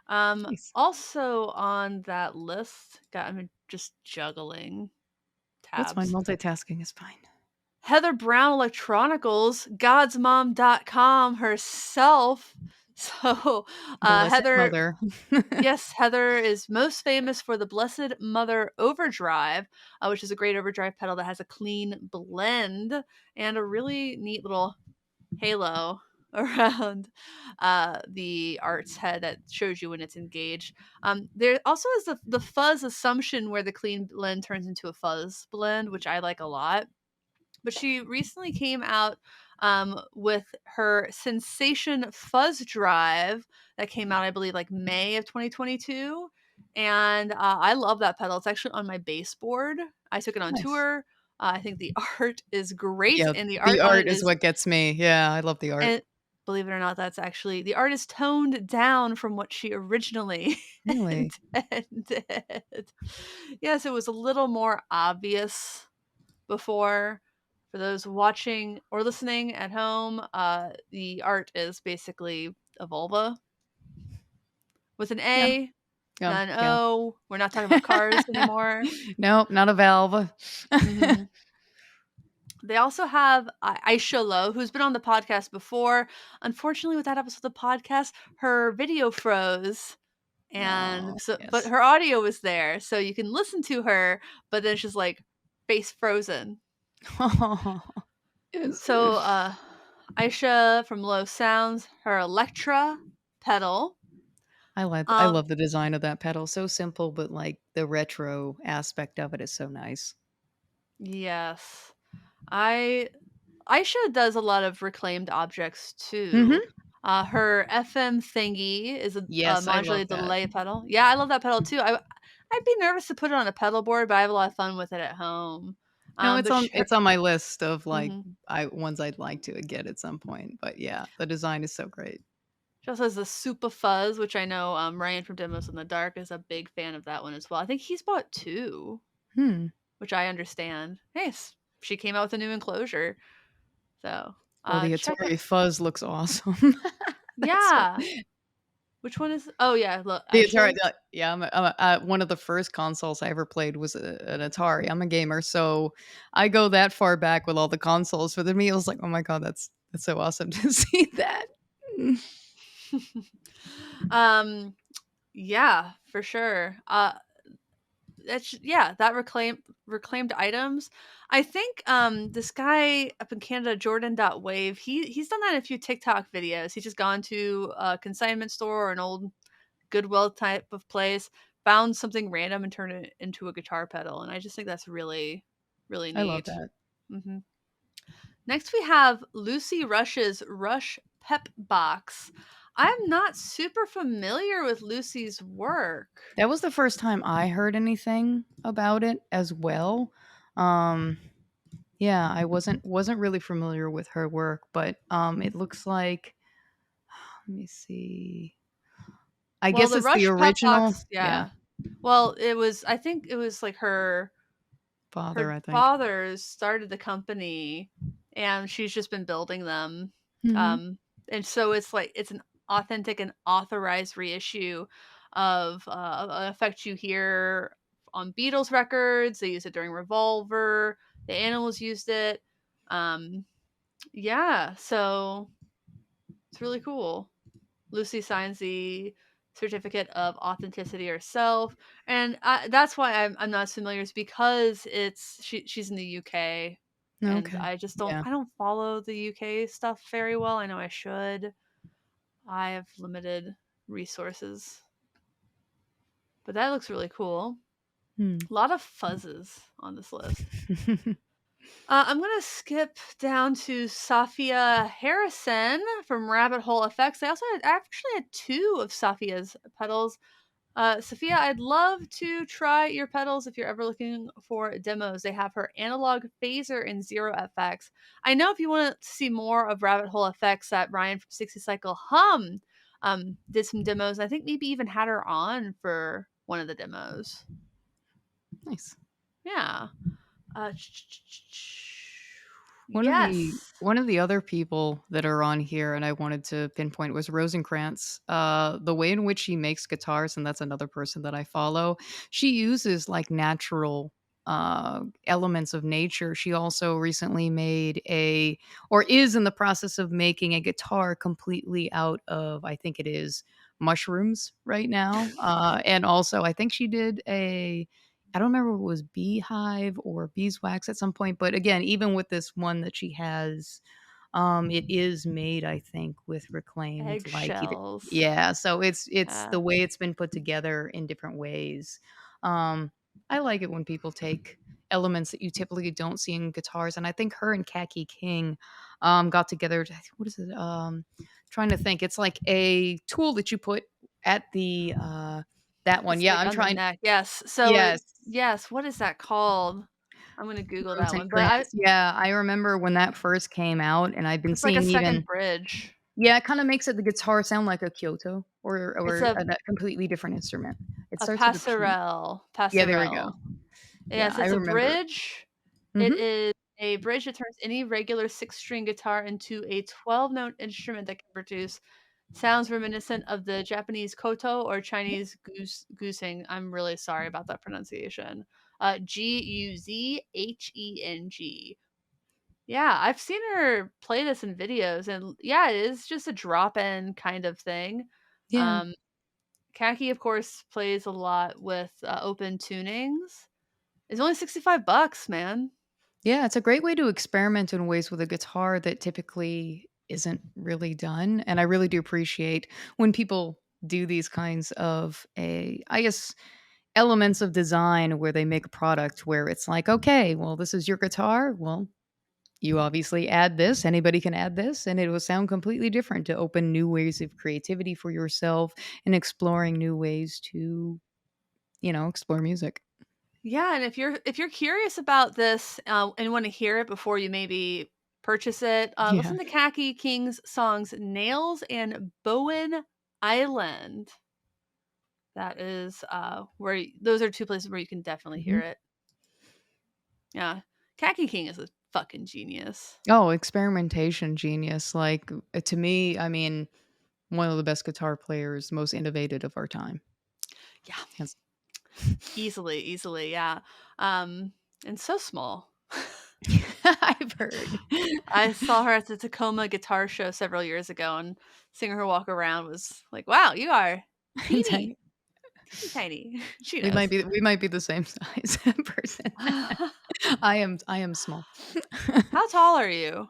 [SPEAKER 2] nice.
[SPEAKER 1] Also on that list, I'm just juggling
[SPEAKER 2] That's fine,
[SPEAKER 1] tabs.
[SPEAKER 2] multitasking is fine.
[SPEAKER 1] Heather Brown Electronicals, godsmom.com herself. So,
[SPEAKER 2] Blessed
[SPEAKER 1] Heather,
[SPEAKER 2] mother.
[SPEAKER 1] yes, Heather is most famous for the Blessed Mother Overdrive, which is a great overdrive pedal that has a clean blend and a really neat little halo around the art's head that shows you when it's engaged. There also is the fuzz assumption where the clean blend turns into a fuzz blend, which I like a lot. But she recently came out with her Sensation Fuzz Drive that came out, I believe, like May of 2022. And I love that pedal. It's actually on my baseboard. I took it on
[SPEAKER 2] Nice.
[SPEAKER 1] tour. I think the art is great,
[SPEAKER 2] Yeah,
[SPEAKER 1] and the
[SPEAKER 2] the
[SPEAKER 1] art on
[SPEAKER 2] art
[SPEAKER 1] it
[SPEAKER 2] is
[SPEAKER 1] is,
[SPEAKER 2] what gets me. Yeah, I love the art.
[SPEAKER 1] and believe it or not, that's actually the art is toned down from what she originally
[SPEAKER 2] Really?
[SPEAKER 1] intended. Yes, it was a little more obvious before. For those watching or listening at home, the art is basically a vulva with an
[SPEAKER 2] Yeah,
[SPEAKER 1] A,
[SPEAKER 2] yeah,
[SPEAKER 1] not an
[SPEAKER 2] yeah.
[SPEAKER 1] O. We're not talking about cars anymore.
[SPEAKER 2] Nope, not a valve.
[SPEAKER 1] Hmm. They also have Aisha Lowe, who's been on the podcast before. Unfortunately, with that episode of the podcast, her video froze,
[SPEAKER 2] Oh,
[SPEAKER 1] and so but
[SPEAKER 2] yes.
[SPEAKER 1] her audio was there, so you can listen to her, but then she's like face frozen.
[SPEAKER 2] Yes.
[SPEAKER 1] So, Aisha from Low Sounds, her Electra pedal.
[SPEAKER 2] I
[SPEAKER 1] Um,
[SPEAKER 2] love the design of that pedal, so simple, but, like, the retro aspect of it is so nice.
[SPEAKER 1] yes. I Aisha does a lot of reclaimed objects too.
[SPEAKER 2] Mhm.
[SPEAKER 1] Her FM thingy is a
[SPEAKER 2] Yes, I love
[SPEAKER 1] modulated
[SPEAKER 2] that.
[SPEAKER 1] delay pedal. Yeah, I love that pedal too. I'd be nervous to put it on a pedal board, but I have a lot of fun with it at home.
[SPEAKER 2] No,
[SPEAKER 1] But
[SPEAKER 2] it's on my list of, like,
[SPEAKER 1] mhm.
[SPEAKER 2] I ones I'd like to get at some point, but yeah, the design is so great.
[SPEAKER 1] She also has the Super Fuzz, which I know Ryan from Demos in the Dark is a big fan of that one as well. I think he's bought two,
[SPEAKER 2] Hmm.
[SPEAKER 1] which I understand. Hey, she came out with a new enclosure. So,
[SPEAKER 2] Well, the
[SPEAKER 1] check it.
[SPEAKER 2] Atari Fuzz looks awesome. That's so
[SPEAKER 1] Yeah. Which one is Oh, yeah, look,
[SPEAKER 2] the Atari
[SPEAKER 1] Aisha?
[SPEAKER 2] yeah, one of the first consoles I ever played was an Atari. I'm a gamer, so I go that far back with all the consoles. For me, it was like, "Oh my god, that's so awesome to see that."
[SPEAKER 1] Um, yeah, for sure. That's yeah, that reclaimed items. I think this guy up in Canada, Jordan.wave, he's done that in a few TikTok videos. He's just gone to a consignment store or an old Goodwill type of place, found something random and turned it into a guitar pedal. And I just think that's really Really
[SPEAKER 2] I love
[SPEAKER 1] neat.
[SPEAKER 2] that.
[SPEAKER 1] Hmm. Next, we have Lucy Rush's Rush Pep Box. I'm not super familiar with Lucy's work.
[SPEAKER 2] That was the first time I heard anything about it as well. Um, yeah, I wasn't really familiar with her work, but it looks like, let me see. I
[SPEAKER 1] Well,
[SPEAKER 2] guess
[SPEAKER 1] the
[SPEAKER 2] it's the
[SPEAKER 1] Rush Pep
[SPEAKER 2] original.
[SPEAKER 1] Box,
[SPEAKER 2] Yeah,
[SPEAKER 1] yeah. Well, I think it was like
[SPEAKER 2] father,
[SPEAKER 1] her
[SPEAKER 2] I think.
[SPEAKER 1] father started the company and she's just been building them.
[SPEAKER 2] Hmm.
[SPEAKER 1] Um, and so it's an authentic and authorized reissue of an effect you hear on Beatles records. They used it during Revolver. The Animals used it. Um, yeah, so it's really cool. Lucy signs the certificate of authenticity herself, and that's why I'm not as familiar, is because she's in the UK, and
[SPEAKER 2] Okay. Yeah.
[SPEAKER 1] I don't follow the UK stuff very well. I know I should. I have limited resources, but that looks really cool.
[SPEAKER 2] Hmm.
[SPEAKER 1] A lot of fuzzes on this list. I'm gonna skip down to Safia Harrison from Rabbit Hole Effects. I actually had two of Safia's pedals. Sophia, I'd love to try your pedals if you're ever looking for demos. They have her analog phaser and Zero FX. I know if you want to see more of Rabbit Hole Effects, that Ryan from 60 Cycle Hum did some demos. I think maybe even had her on for one of the demos.
[SPEAKER 2] Nice.
[SPEAKER 1] Yeah. Uh,
[SPEAKER 2] One of the
[SPEAKER 1] yes.
[SPEAKER 2] one of the other people that are on here, and I wanted to pinpoint, was Rosencrantz. The way in which she makes guitars, and that's another person that I follow. She uses like natural elements of nature. She also recently made or is in the process of making a guitar completely out of, I think it is mushrooms right now. And also, I think she did I don't remember if it was beehive or beeswax at some point, but again, even with this one that she has, it is made, I think, with reclaimed, like, either,
[SPEAKER 1] Eggshells.
[SPEAKER 2] yeah. So it's
[SPEAKER 1] Yeah.
[SPEAKER 2] the way it's been put together in different ways. Um, I like it when people take elements that you typically don't see in guitars, and I think her and Khaki King got together. What is it? Trying to think. It's like a tool that you put at the that one.
[SPEAKER 1] It's
[SPEAKER 2] Yeah,
[SPEAKER 1] like
[SPEAKER 2] I'm
[SPEAKER 1] on the
[SPEAKER 2] trying.
[SPEAKER 1] neck. Yes.
[SPEAKER 2] Yes.
[SPEAKER 1] Yes, what is that called? I'm gonna Google that one. But I
[SPEAKER 2] Rosencrantz, yeah, I remember when that first came out, and I've been
[SPEAKER 1] it's like a
[SPEAKER 2] seeing
[SPEAKER 1] second
[SPEAKER 2] even,
[SPEAKER 1] bridge.
[SPEAKER 2] yeah, it kinda makes it the guitar sound like a Kyoto
[SPEAKER 1] It's
[SPEAKER 2] or a completely different instrument. It
[SPEAKER 1] a
[SPEAKER 2] starts with a P.
[SPEAKER 1] passerelle.
[SPEAKER 2] Yeah, there we go.
[SPEAKER 1] Passerelle.
[SPEAKER 2] Yeah,
[SPEAKER 1] Yes,
[SPEAKER 2] I
[SPEAKER 1] it's a
[SPEAKER 2] remember.
[SPEAKER 1] bridge. It
[SPEAKER 2] Mhm.
[SPEAKER 1] is a bridge that turns any regular six-string guitar into a 12-note instrument that can produce sounds reminiscent of the Japanese koto or Chinese goosing. I'm really sorry about that pronunciation. Guzheng. Yeah, I've seen her play this in videos, and yeah, it is just a drop-in kind of thing.
[SPEAKER 2] Yeah.
[SPEAKER 1] Um, Kaki, of course, plays a lot with open tunings. It's only $65, man.
[SPEAKER 2] Yeah, it's a great way to experiment in ways with a guitar that typically isn't really done, and I really do appreciate when people do these kinds of I guess, elements of design where they make a product where it's like, "Okay, well, this is your guitar. Well, you obviously add this, anybody can add this, and it will sound completely different," to open new ways of creativity for yourself and exploring new ways to, explore music.
[SPEAKER 1] Yeah, and if you're curious about this and want to hear it before you maybe purchase it,
[SPEAKER 2] Yeah.
[SPEAKER 1] listen to Kaki King's songs "Nails" and "Bowen Island." That is those are two places where you can definitely hear
[SPEAKER 2] Mhm.
[SPEAKER 1] it. Yeah, Kaki King is a fucking genius.
[SPEAKER 2] Oh, experimentation genius. Like, to me, I mean, one of the best guitar players, most innovative of our time.
[SPEAKER 1] Yeah,
[SPEAKER 2] Hands
[SPEAKER 1] easily, yeah. Um, and so small.
[SPEAKER 2] I've heard.
[SPEAKER 1] I saw her at the Tacoma Guitar Show several years ago, and seeing her walk around was like, "Wow, you are teeny,
[SPEAKER 2] Tiny.
[SPEAKER 1] teeny tiny." She
[SPEAKER 2] We
[SPEAKER 1] knows.
[SPEAKER 2] might be the same size person. I am small.
[SPEAKER 1] How tall are you?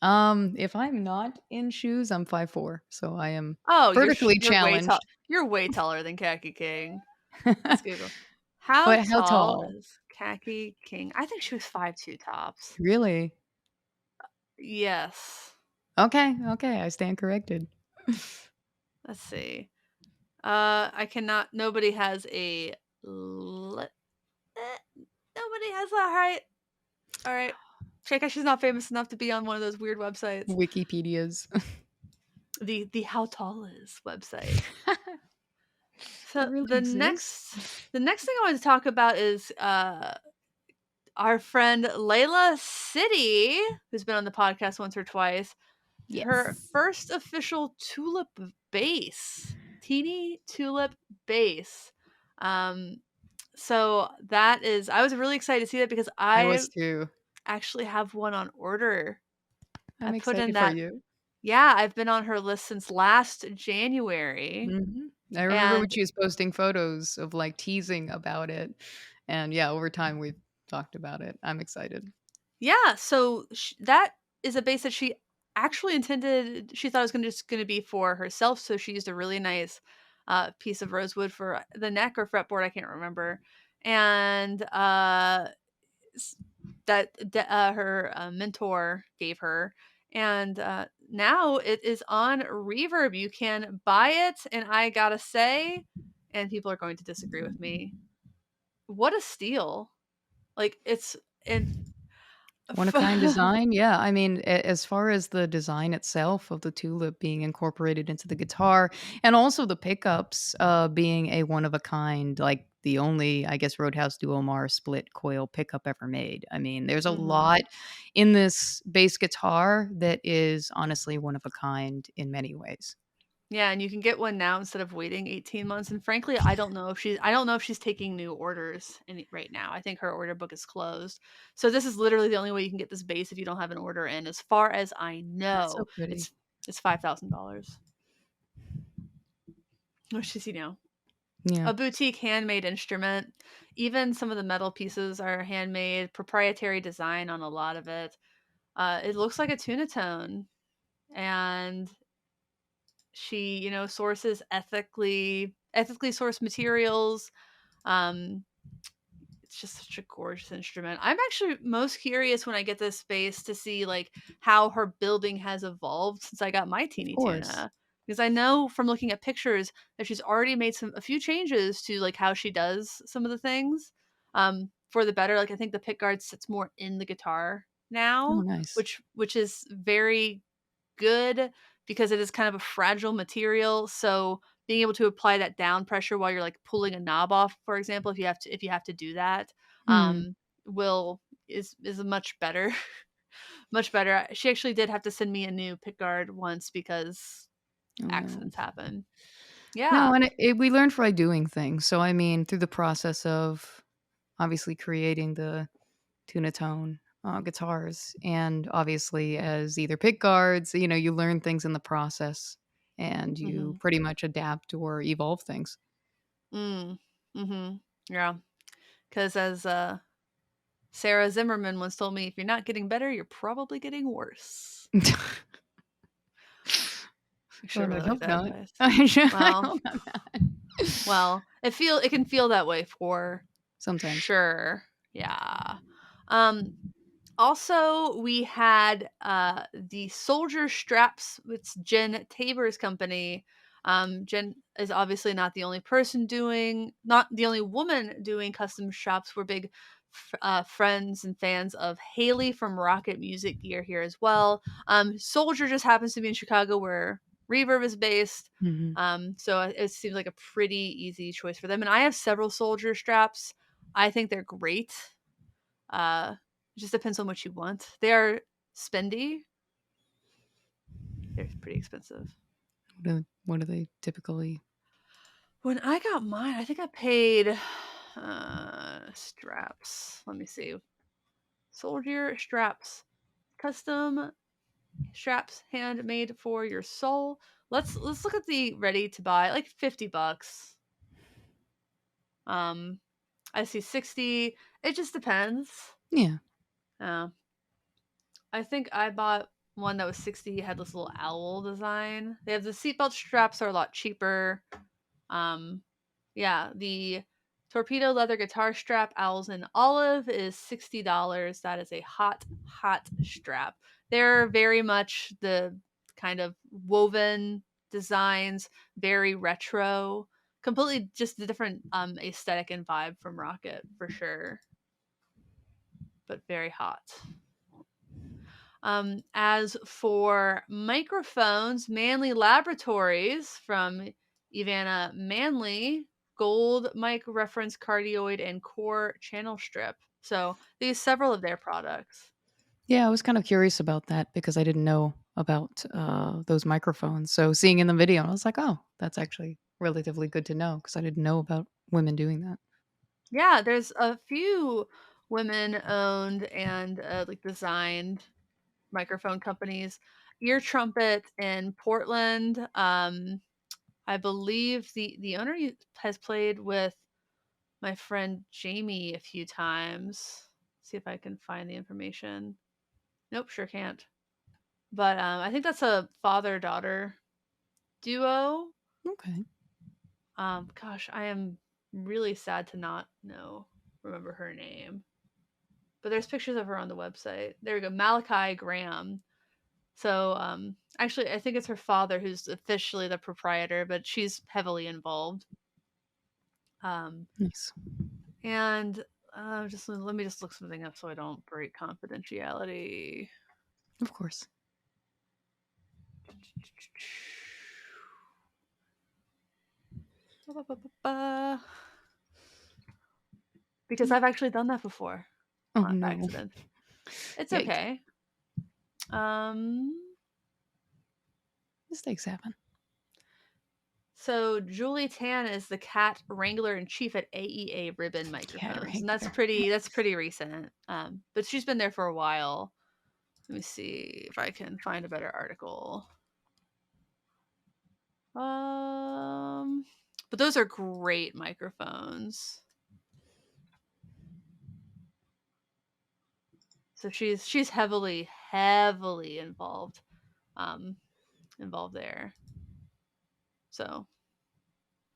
[SPEAKER 2] If I'm not in shoes, I'm 5'4", so I am
[SPEAKER 1] Oh,
[SPEAKER 2] vertically
[SPEAKER 1] you're way
[SPEAKER 2] challenged.
[SPEAKER 1] you're way taller than Khaki King. Let's Google. How
[SPEAKER 2] But how
[SPEAKER 1] tall
[SPEAKER 2] tall?
[SPEAKER 1] is Khaki King. I think she was 5'2" tops.
[SPEAKER 2] Really?
[SPEAKER 1] Yes.
[SPEAKER 2] Okay, okay, I stand corrected.
[SPEAKER 1] Let's see. I cannot. Nobody has a. Nobody has that height. All right. Chica, she's not famous enough to be on one of those weird websites.
[SPEAKER 2] Wikipedias.
[SPEAKER 1] The How Tall Is website.
[SPEAKER 2] That
[SPEAKER 1] So
[SPEAKER 2] really exists?
[SPEAKER 1] the next thing I want to talk about is our friend Layla City, who's been on the podcast once or twice. Her
[SPEAKER 2] Yes.
[SPEAKER 1] first official tulip base, teeny tulip base. Um, so that is, I was really excited to see that because
[SPEAKER 2] I
[SPEAKER 1] I
[SPEAKER 2] was too.
[SPEAKER 1] actually have one on order. I
[SPEAKER 2] I'm
[SPEAKER 1] put in
[SPEAKER 2] excited for
[SPEAKER 1] that.
[SPEAKER 2] you.
[SPEAKER 1] Yeah, I've been on her list since last January.
[SPEAKER 2] Mhm. I remember when
[SPEAKER 1] And
[SPEAKER 2] she was posting photos of, like, teasing about it, and yeah, over time, we've talked about it. I'm excited.
[SPEAKER 1] yeah, so that is a base that she actually intended, she thought it was just going to be for herself. So she used a really nice piece of rosewood for the neck or fretboard. I can't remember. And s- her mentor gave her. And now it is on Reverb. You can buy it. And I gotta say, and people are going to disagree with me, what a steal. Like it's, and
[SPEAKER 2] One of kind design? Yeah, I mean, as far as the design itself of the tulip being incorporated into the guitar, and also the pickups, being a one of a kind, like the only, I guess, Roadhouse Duomar split coil pickup ever made. I mean, there's a
[SPEAKER 1] Mhm.
[SPEAKER 2] lot in this bass guitar that is honestly one of a kind in many ways.
[SPEAKER 1] Yeah, and you can get one now instead of waiting 18 months. And frankly, I don't know if she's taking new orders right now. I think her order book is closed. So this is literally the only way you can get this base if you don't have an order in. As far as I
[SPEAKER 2] That's so
[SPEAKER 1] know,
[SPEAKER 2] pretty.
[SPEAKER 1] it's $5,000. Which is,
[SPEAKER 2] Yeah,
[SPEAKER 1] a boutique handmade instrument. Even some of the metal pieces are handmade, proprietary design on a lot of it. It looks like a tunatone, and she, sources ethically sourced materials. Um, it's just such a gorgeous instrument. I'm actually most curious when I get this space to see like how her building has evolved since I got my
[SPEAKER 2] of
[SPEAKER 1] teeny
[SPEAKER 2] course.
[SPEAKER 1] tuna. Because I know from looking at pictures that she's already made a few changes to like how she does some of the things for the better. Like I think the pick guard sits more in the guitar
[SPEAKER 2] Oh,
[SPEAKER 1] now,
[SPEAKER 2] nice.
[SPEAKER 1] which is very good because it is kind of a fragile material. So being able to apply that down pressure while you're like pulling a knob off, for example, if you have to do that,
[SPEAKER 2] Hmm.
[SPEAKER 1] will is much better. Much better. She actually did have to send me a new pickguard once because
[SPEAKER 2] Oh, no.
[SPEAKER 1] accidents happen.
[SPEAKER 2] No,
[SPEAKER 1] Yeah.
[SPEAKER 2] and we learn by doing things. So, I mean, through the process of obviously creating the Tunatone guitars, and obviously as either pick guards, you learn things in the process, and you
[SPEAKER 1] Mhm.
[SPEAKER 2] pretty much adapt or evolve things.
[SPEAKER 1] Mm. Mhm. Yeah. Cuz as Sarah Zimmerman once told me, if you're not getting better, you're probably getting worse. Actually, I
[SPEAKER 2] Well, I
[SPEAKER 1] really like
[SPEAKER 2] hope
[SPEAKER 1] that
[SPEAKER 2] not.
[SPEAKER 1] advice.
[SPEAKER 2] I
[SPEAKER 1] Well,
[SPEAKER 2] hope not.
[SPEAKER 1] it can feel that way for
[SPEAKER 2] Sometimes.
[SPEAKER 1] sure. Yeah. Um Also, we had the soldier straps. It's Jen Tabor's company. Jen is obviously not the only woman doing custom shops. We're big friends and fans of Haley from Rocket Music Gear here as well. Soldier just happens to be in Chicago where Reverb is based.
[SPEAKER 2] Mhm.
[SPEAKER 1] So it seems like a pretty easy choice for them. And I have several soldier straps. I think they're great. It just depends on what you want. They are spendy. They're pretty expensive.
[SPEAKER 2] What do they typically?
[SPEAKER 1] When I got mine, I think I paid straps. Let me see. Soldier straps. Custom straps handmade for your soul. Let's look at the ready to buy. Like $50. Um I see 60. It just depends.
[SPEAKER 2] Yeah.
[SPEAKER 1] Uh, I think I bought one that was 60, had this little owl design. They have the seatbelt straps are a lot cheaper. Um yeah, the Torpedo leather guitar strap, owls in olive, is $60. That is a hot, hot strap. They're very much the kind of woven designs, very retro, completely just a different aesthetic and vibe from Rocket for sure, but very hot. As for microphones, Manley Laboratories from Ivana Manley, gold mic reference cardioid and core channel strip. So they use several of their products.
[SPEAKER 2] Yeah, I was kind of curious about that because I didn't know about those microphones. So seeing in the video, I was like, oh, that's actually relatively good to know because I didn't know about women doing that.
[SPEAKER 1] Yeah, there's a few women owned and like designed microphone companies. Ear Trumpet in Portland. I believe the owner has played with my friend Jamie a few times. See if I can find the information. Nope, sure can't. But I think that's a father daughter duo.
[SPEAKER 2] Okay.
[SPEAKER 1] Gosh, I am really sad to not remember her name. But there's pictures of her on the website. There we go, Malachi Graham. So actually, I think it's her father who's officially the proprietor, but she's heavily involved. Um,
[SPEAKER 2] Nice.
[SPEAKER 1] and just let me just look something up so I don't break confidentiality.
[SPEAKER 2] Of course.
[SPEAKER 1] Because I've actually done that before
[SPEAKER 2] Oh
[SPEAKER 1] on
[SPEAKER 2] no.
[SPEAKER 1] accident. It's
[SPEAKER 2] Yikes.
[SPEAKER 1] okay. Um,
[SPEAKER 2] Mistakes happen.
[SPEAKER 1] so Julie Tan is the cat wrangler in chief at AEA Ribbon
[SPEAKER 2] Cat
[SPEAKER 1] Microphones, and
[SPEAKER 2] wrangler.
[SPEAKER 1] that's pretty recent. But she's been there for a while. Let me see if I can find a better article. But those are great microphones. So she's heavily um, involved there. So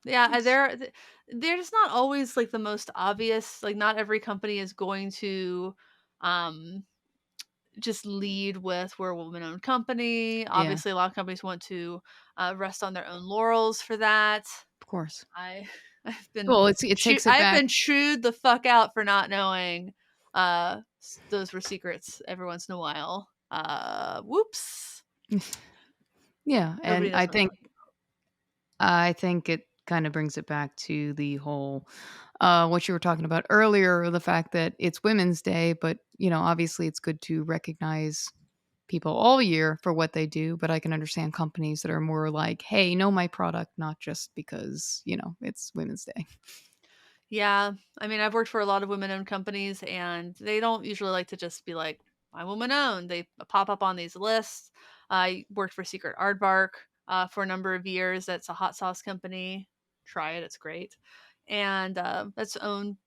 [SPEAKER 1] yeah,
[SPEAKER 2] Nice.
[SPEAKER 1] they're just not always like the most obvious. Like not every company is going to um just lead with we're a woman-owned company.
[SPEAKER 2] Yeah,
[SPEAKER 1] Obviously, a lot of companies want to rest on their own laurels for that.
[SPEAKER 2] of course.
[SPEAKER 1] I I've been
[SPEAKER 2] Well, it takes it
[SPEAKER 1] I've
[SPEAKER 2] back.
[SPEAKER 1] been chewed the fuck out for not knowing those were secrets every once in a while. Whoops.
[SPEAKER 2] Yeah,
[SPEAKER 1] Nobody
[SPEAKER 2] and
[SPEAKER 1] knows what I'm talking
[SPEAKER 2] I think it kind of brings it back to the whole what you were talking about earlier, the fact that it's Women's Day, but obviously it's good to recognize people all year for what they do, but I can understand companies that are more like, "Hey, know my product, not just because, it's Women's Day."
[SPEAKER 1] Yeah, I mean, I've worked for a lot of women-owned companies, and they don't usually like to just be like, "I'm woman-owned." They pop up on these lists. I worked for Secret Aardvark for a number of years. That's a hot sauce company. Try it; it's great, and that's owned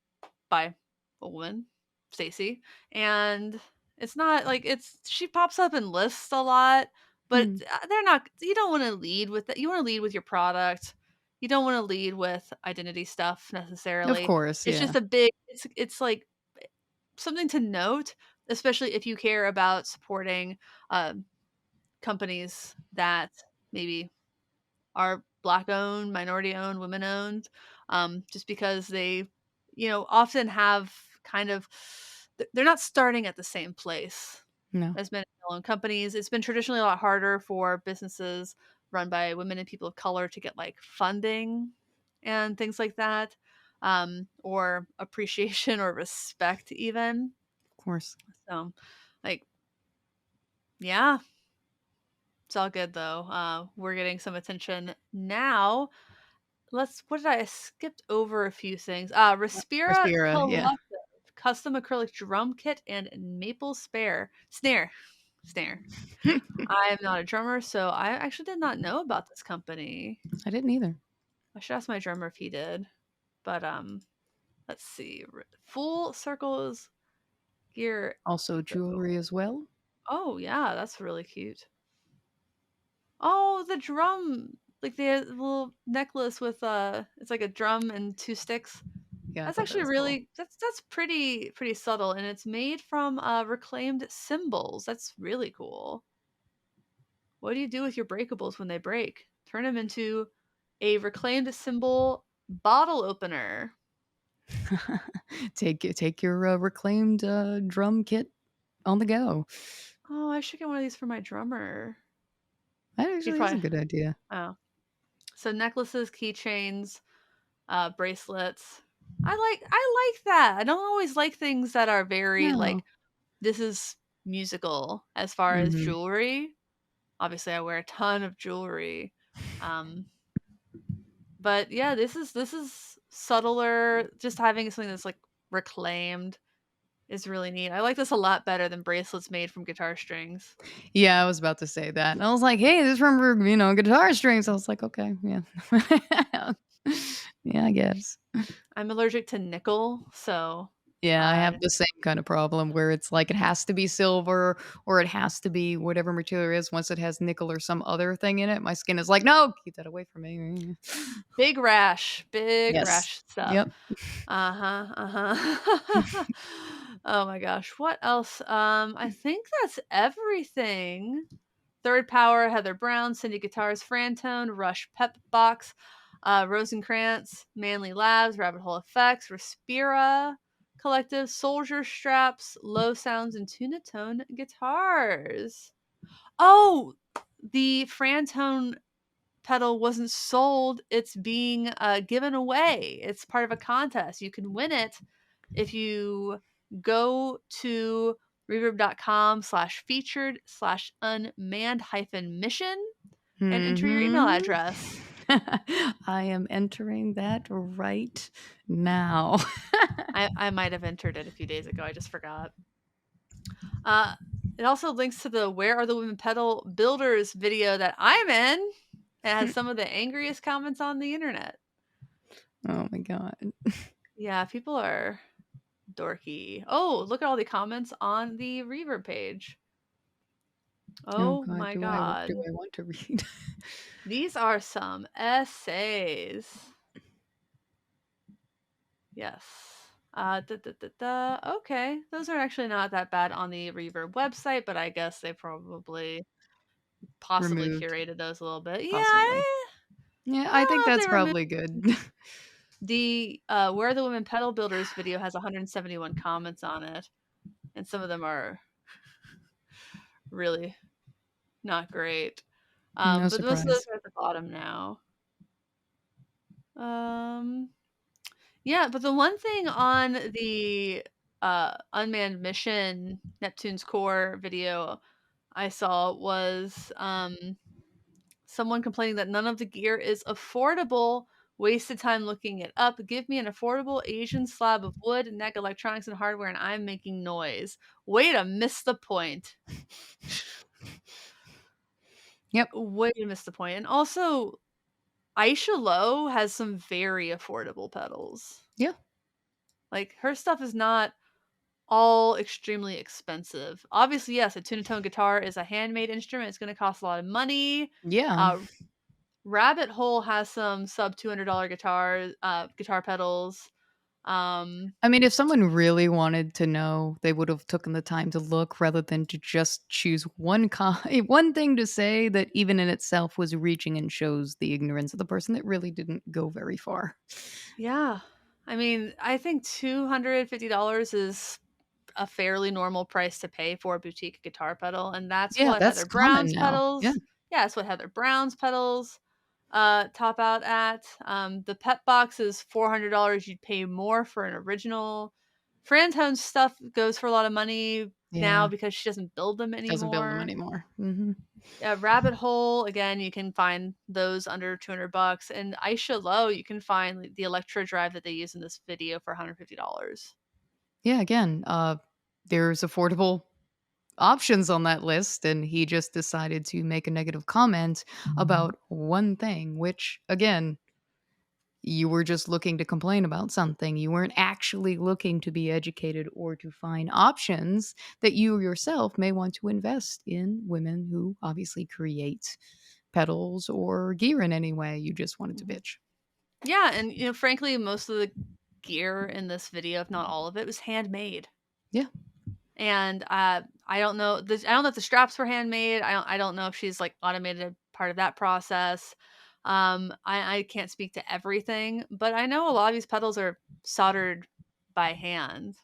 [SPEAKER 1] by a woman, Stacy, and it's not like it's she pops up in lists a lot, but
[SPEAKER 2] Mm,
[SPEAKER 1] they're not. You don't want to lead with that. You want to lead with your product. You don't want to lead with identity stuff
[SPEAKER 2] of
[SPEAKER 1] necessarily.
[SPEAKER 2] course,
[SPEAKER 1] It's
[SPEAKER 2] yeah.
[SPEAKER 1] just a big. It's like something to note, especially if you care about supporting um, companies that maybe are black owned, minority owned, women owned, just because they, often have kind of, they're not starting at the same place
[SPEAKER 2] No,
[SPEAKER 1] as men owned companies. It's been traditionally a lot harder for businesses run by women and people of color to get like funding and things like that, or appreciation or respect even.
[SPEAKER 2] of course.
[SPEAKER 1] So, like, yeah, it's all good though. We're getting some attention now. What did I skipped over a few things. Respira
[SPEAKER 2] Respira, yeah.
[SPEAKER 1] Collective, custom acrylic drum kit and maple snare. I am not a drummer, so I actually did not know about this company.
[SPEAKER 2] I didn't either.
[SPEAKER 1] I should ask my drummer if he did. But let's see. Full Circles Gear.
[SPEAKER 2] Also jewelry as well.
[SPEAKER 1] Oh yeah, that's really cute. Oh, the drum, like the little necklace with it's like a drum and two sticks.
[SPEAKER 2] Yeah, I
[SPEAKER 1] That's
[SPEAKER 2] thought that
[SPEAKER 1] actually
[SPEAKER 2] was cool.
[SPEAKER 1] really that's pretty subtle, and it's made from, reclaimed cymbals. That's really cool. What do you do with your breakables when they break? Turn them into a reclaimed cymbal bottle opener.
[SPEAKER 2] Take your reclaimed drum kit on the go.
[SPEAKER 1] Oh, I should get one of these for my drummer.
[SPEAKER 2] That
[SPEAKER 1] He'd
[SPEAKER 2] actually is a
[SPEAKER 1] probably
[SPEAKER 2] good idea.
[SPEAKER 1] oh. So necklaces, keychains, bracelets. I like that. I don't always like things that are very
[SPEAKER 2] No.
[SPEAKER 1] like this is musical as far as
[SPEAKER 2] Mhm.
[SPEAKER 1] jewelry. Obviously, I wear a ton of jewelry. Um, but yeah, this is subtler. Just having something that's like reclaimed is really neat. I like this a lot better than bracelets made from guitar strings.
[SPEAKER 2] Yeah, I was about to say that. And I was like, "Hey, this remember, guitar strings." I was like, "Okay, yeah." Yeah, I guess.
[SPEAKER 1] I'm allergic to nickel, so
[SPEAKER 2] Yeah, I have
[SPEAKER 1] uh
[SPEAKER 2] the same kind of problem where it's like it has to be silver or it has to be whatever material it is. Once it has nickel or some other thing in it, my skin is like, "No, keep that away from me."
[SPEAKER 1] big
[SPEAKER 2] Yes.
[SPEAKER 1] rash stuff.
[SPEAKER 2] Yep.
[SPEAKER 1] Uh-huh, uh-huh. Oh my gosh, what else? I think that's everything. Third Power, Heather Brown, Cindy Guitars, Frantone, Rush Pep Box, Rosencrantz, Manly Labs, Rabbit Hole Effects, Respira Collective, Soldier Straps, Low Sounds, and Tunatone Guitars. Oh, the Frantone pedal wasn't sold. It's being given away. It's part of a contest. You can win it if you go to reverb.com/featured/unmanned hyphen mission and enter your email
[SPEAKER 2] Mhm.
[SPEAKER 1] address.
[SPEAKER 2] I am entering that right now.
[SPEAKER 1] I might have entered it a few days ago. I just forgot. Uh, it also links to the Where Are the Women Pedal Builders video that I'm in. It has some of the angriest comments on the internet.
[SPEAKER 2] Oh my god.
[SPEAKER 1] Yeah, people are dorky. Oh, look at all the comments on the Reverb page.
[SPEAKER 2] Oh
[SPEAKER 1] Oh
[SPEAKER 2] god,
[SPEAKER 1] my
[SPEAKER 2] do
[SPEAKER 1] god.
[SPEAKER 2] I want to read?
[SPEAKER 1] These are some essays. Yes. Okay, those are actually not that bad on the Reverb website, but I guess they probably possibly
[SPEAKER 2] Removed,
[SPEAKER 1] curated those a little bit. Yeah,
[SPEAKER 2] possibly. Yeah,
[SPEAKER 1] I
[SPEAKER 2] I
[SPEAKER 1] don't
[SPEAKER 2] think
[SPEAKER 1] know if
[SPEAKER 2] that's
[SPEAKER 1] they removed
[SPEAKER 2] probably good.
[SPEAKER 1] the Where the Women Pedal Builders video has 171 comments on it, and some of them are really not great.
[SPEAKER 2] No
[SPEAKER 1] But most of those
[SPEAKER 2] surprise.
[SPEAKER 1] are at the bottom now. Um, yeah, but the one thing on the unmanned mission Neptune's core video I saw was someone complaining that none of the gear is affordable. Wasted time looking it up. Give me an affordable Asian slab of wood, neck electronics, and hardware, and I'm making noise. Way to miss the point.
[SPEAKER 2] Yep.
[SPEAKER 1] Way to miss the point. And also, Aisha Lowe has some very affordable pedals.
[SPEAKER 2] Yeah.
[SPEAKER 1] Like her stuff is not all extremely expensive. Obviously, yes, a tunatone guitar is a handmade instrument. It's going to cost a lot of money.
[SPEAKER 2] Yeah.
[SPEAKER 1] Uh, Rabbit Hole has some sub $200 guitar pedals. Um,
[SPEAKER 2] I mean, if someone really wanted to know, they would have taken the time to look rather than to just choose one thing to say that even in itself was reaching and shows the ignorance of the person that really didn't go very far.
[SPEAKER 1] yeah, I mean, I think $250 is a fairly normal price to pay for a boutique guitar pedal, and that's
[SPEAKER 2] Yeah,
[SPEAKER 1] what
[SPEAKER 2] that's
[SPEAKER 1] Heather
[SPEAKER 2] common
[SPEAKER 1] Brown's
[SPEAKER 2] now. Yeah.
[SPEAKER 1] pedals. Yeah, that's what Heather Brown's pedals top out at. The pet box is $400. You'd pay more for an original. Frantone's stuff goes for a lot of money now
[SPEAKER 2] Yeah.
[SPEAKER 1] because she doesn't build them
[SPEAKER 2] Doesn't build them
[SPEAKER 1] anymore.
[SPEAKER 2] anymore. Mhm.
[SPEAKER 1] Rabbit Hole, again, you can find those under $200. And Aisha Low, you can find the Electro Drive that they use in this video for $150.
[SPEAKER 2] Yeah, again, there's affordable options on that list, and he just decided to make a negative comment about one thing, which, again, you were just looking to complain about something. You weren't actually looking to be educated or to find options that you yourself may want to invest in women who obviously create pedals or gear in any way. You just wanted to
[SPEAKER 1] Mhm.
[SPEAKER 2] bitch.
[SPEAKER 1] Yeah, and frankly, most of the gear in this video, if not all of it, was handmade.
[SPEAKER 2] Yeah.
[SPEAKER 1] And I don't know. I don't know if the straps were handmade. I don't know if she's like automated part of that process. I can't speak to everything, but I know a lot of these pedals are soldered by hand.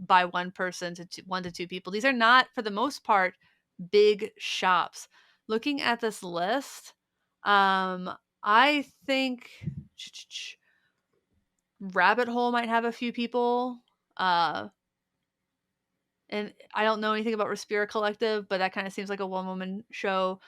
[SPEAKER 1] By one person to 1 to 2 people. These are not, for the most part, big shops. Looking at this list, I think Rabbit Hole might have a few people. And I don't know anything about Respira Collective, but that kind of seems like a one-woman show.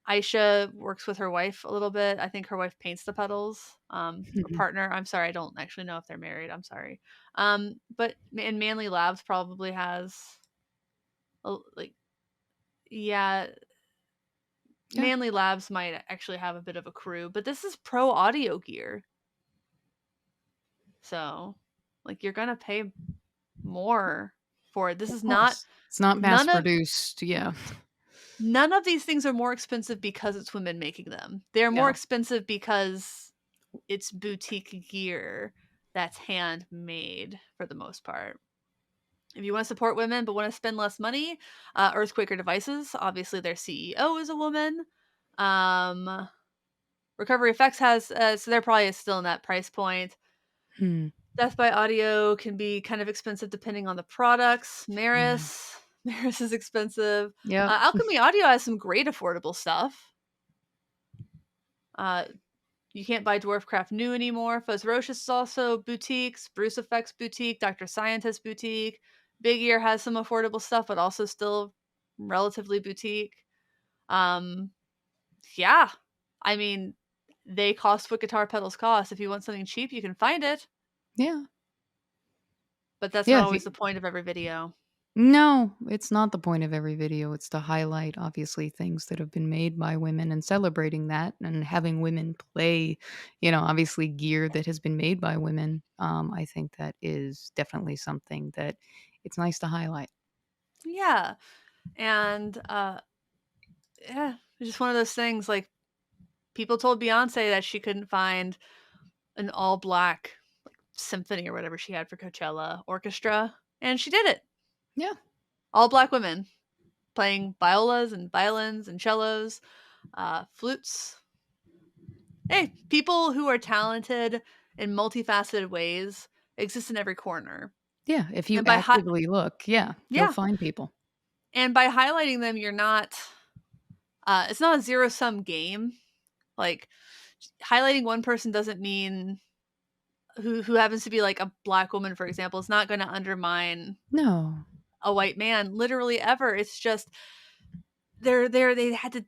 [SPEAKER 1] Aisha works with her wife a little bit. I think her wife paints the pedals. Or partner. I'm sorry, I don't actually know if they're married. I'm sorry. But and Manly Labs probably has like, yeah,
[SPEAKER 2] Yeah.
[SPEAKER 1] Manly Labs might actually have a bit of a crew, but this is pro audio gear. So, like, you're gonna pay more for it. This
[SPEAKER 2] Of
[SPEAKER 1] is not
[SPEAKER 2] course. It's not mass
[SPEAKER 1] none of
[SPEAKER 2] produced. Yeah.
[SPEAKER 1] none of these things are more expensive because it's women making them. They're more
[SPEAKER 2] No.
[SPEAKER 1] expensive because it's boutique gear that's handmade for the most part. If you want to support women but want to spend less money, Earthquaker Devices, obviously their CEO is a woman. Recovery Effects has, so they're probably still in that price point.
[SPEAKER 2] Hmm.
[SPEAKER 1] Death by Audio can be kind of expensive depending on the products.
[SPEAKER 2] Yeah.
[SPEAKER 1] Maris is expensive.
[SPEAKER 2] Yep.
[SPEAKER 1] Alchemy Audio has some great affordable stuff. Uh, you can't buy Dwarfcraft new anymore. Fuzzrocious is also boutique. Spruce Effects boutique. Dr. Scientist boutique. Big Ear has some affordable stuff, but also still relatively boutique. Yeah, I mean, they cost what guitar pedals cost. If you want something cheap, you can find it.
[SPEAKER 2] Yeah.
[SPEAKER 1] But that's not
[SPEAKER 2] Yeah.
[SPEAKER 1] always the point of every video.
[SPEAKER 2] No, it's not the point of every video. It's to highlight, obviously, things that have been made by women and celebrating that and having women play, obviously gear that has been made by women. I think that is definitely something that it's nice to highlight.
[SPEAKER 1] Yeah. And yeah, it's just one of those things, like, people told Beyonce that she couldn't find an all black symphony or whatever she had for Coachella orchestra, and she did it.
[SPEAKER 2] Yeah.
[SPEAKER 1] All black women playing violas and violins and cellos, flutes. Hey, people who are talented in multifaceted ways exist in every corner.
[SPEAKER 2] Yeah. If you
[SPEAKER 1] And
[SPEAKER 2] actively look, yeah, you'll
[SPEAKER 1] yeah,
[SPEAKER 2] find people.
[SPEAKER 1] and by highlighting them, you're not it's not a zero-sum game. Like, highlighting one person doesn't mean who happens to be like a black woman, for example, is not going to undermine
[SPEAKER 2] No.
[SPEAKER 1] a white man literally ever. It's just they had to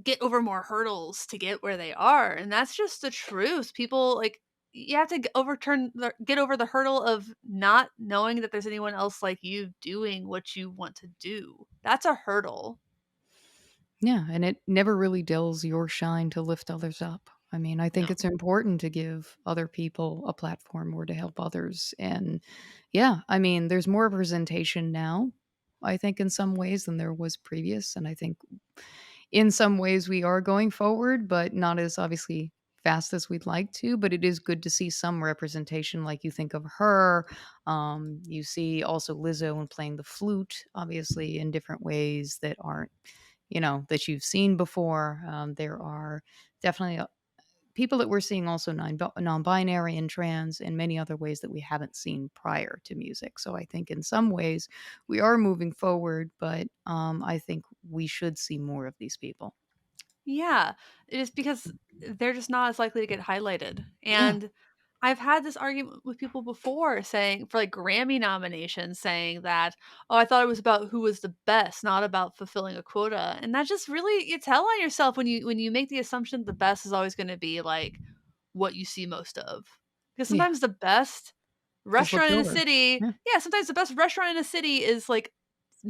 [SPEAKER 1] get over more hurdles to get where they are, and that's just the truth. People, like, you have to get over the hurdle of not knowing that there's anyone else like you doing what you want to do. That's a hurdle.
[SPEAKER 2] Yeah, and it never really dulls your shine to lift others up. I mean, I think
[SPEAKER 1] No.
[SPEAKER 2] it's important to give other people a platform or to help others. And yeah, I mean, there's more representation now, I think, in some ways than there was previous. And I think in some ways we are going forward, but not as obviously fast as we'd like to. But it is good to see some representation, like you think of her. You see also Lizzo and playing the flute, obviously, in different ways that aren't that you've seen before. There are definitely people that we're seeing also non-binary and trans in many other ways that we haven't seen prior to music. So I think in some ways we are moving forward, but I think we should see more of these people.
[SPEAKER 1] Yeah, it is because they're just not as likely to get highlighted.
[SPEAKER 2] Yeah.
[SPEAKER 1] And I've had this argument with people before, saying, for like Grammy nominations, saying that, oh, I thought it was about who was the best, not about fulfilling a quota. And that just really, you tell on yourself when you make the assumption the best is always going to be like what you see most of. Because
[SPEAKER 2] Yeah.
[SPEAKER 1] sometimes the best
[SPEAKER 2] Just looked
[SPEAKER 1] restaurant in a
[SPEAKER 2] over.
[SPEAKER 1] city,
[SPEAKER 2] Yeah.
[SPEAKER 1] yeah, sometimes the best restaurant in a city is like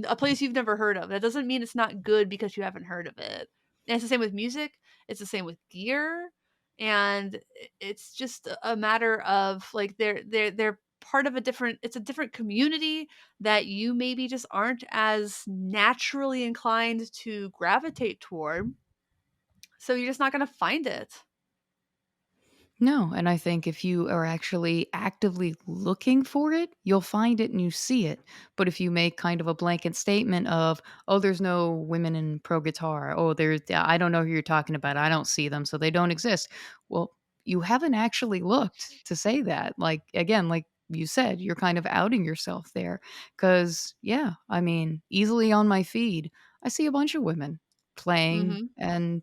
[SPEAKER 1] a place you've never heard of. That doesn't mean it's not good because you haven't heard of it. And it's the same with music. It's the same with gear, and it's just a matter of like they're part of a different. It's a different community that you maybe just aren't as naturally inclined to gravitate toward. So you're just not going to find it.
[SPEAKER 2] No, and I think if you are actually actively looking for it, you'll find it and you see it. But if you make kind of a blanket statement of, "Oh, there's no women in pro guitar. Oh, there's I don't know who you're talking about. I don't see them, so they don't exist." Well, you haven't actually looked to say that. Like again, like you said, you're kind of outing yourself there. Cause yeah, I mean, easily on my feed, I see a bunch of women playing
[SPEAKER 1] Mhm.
[SPEAKER 2] and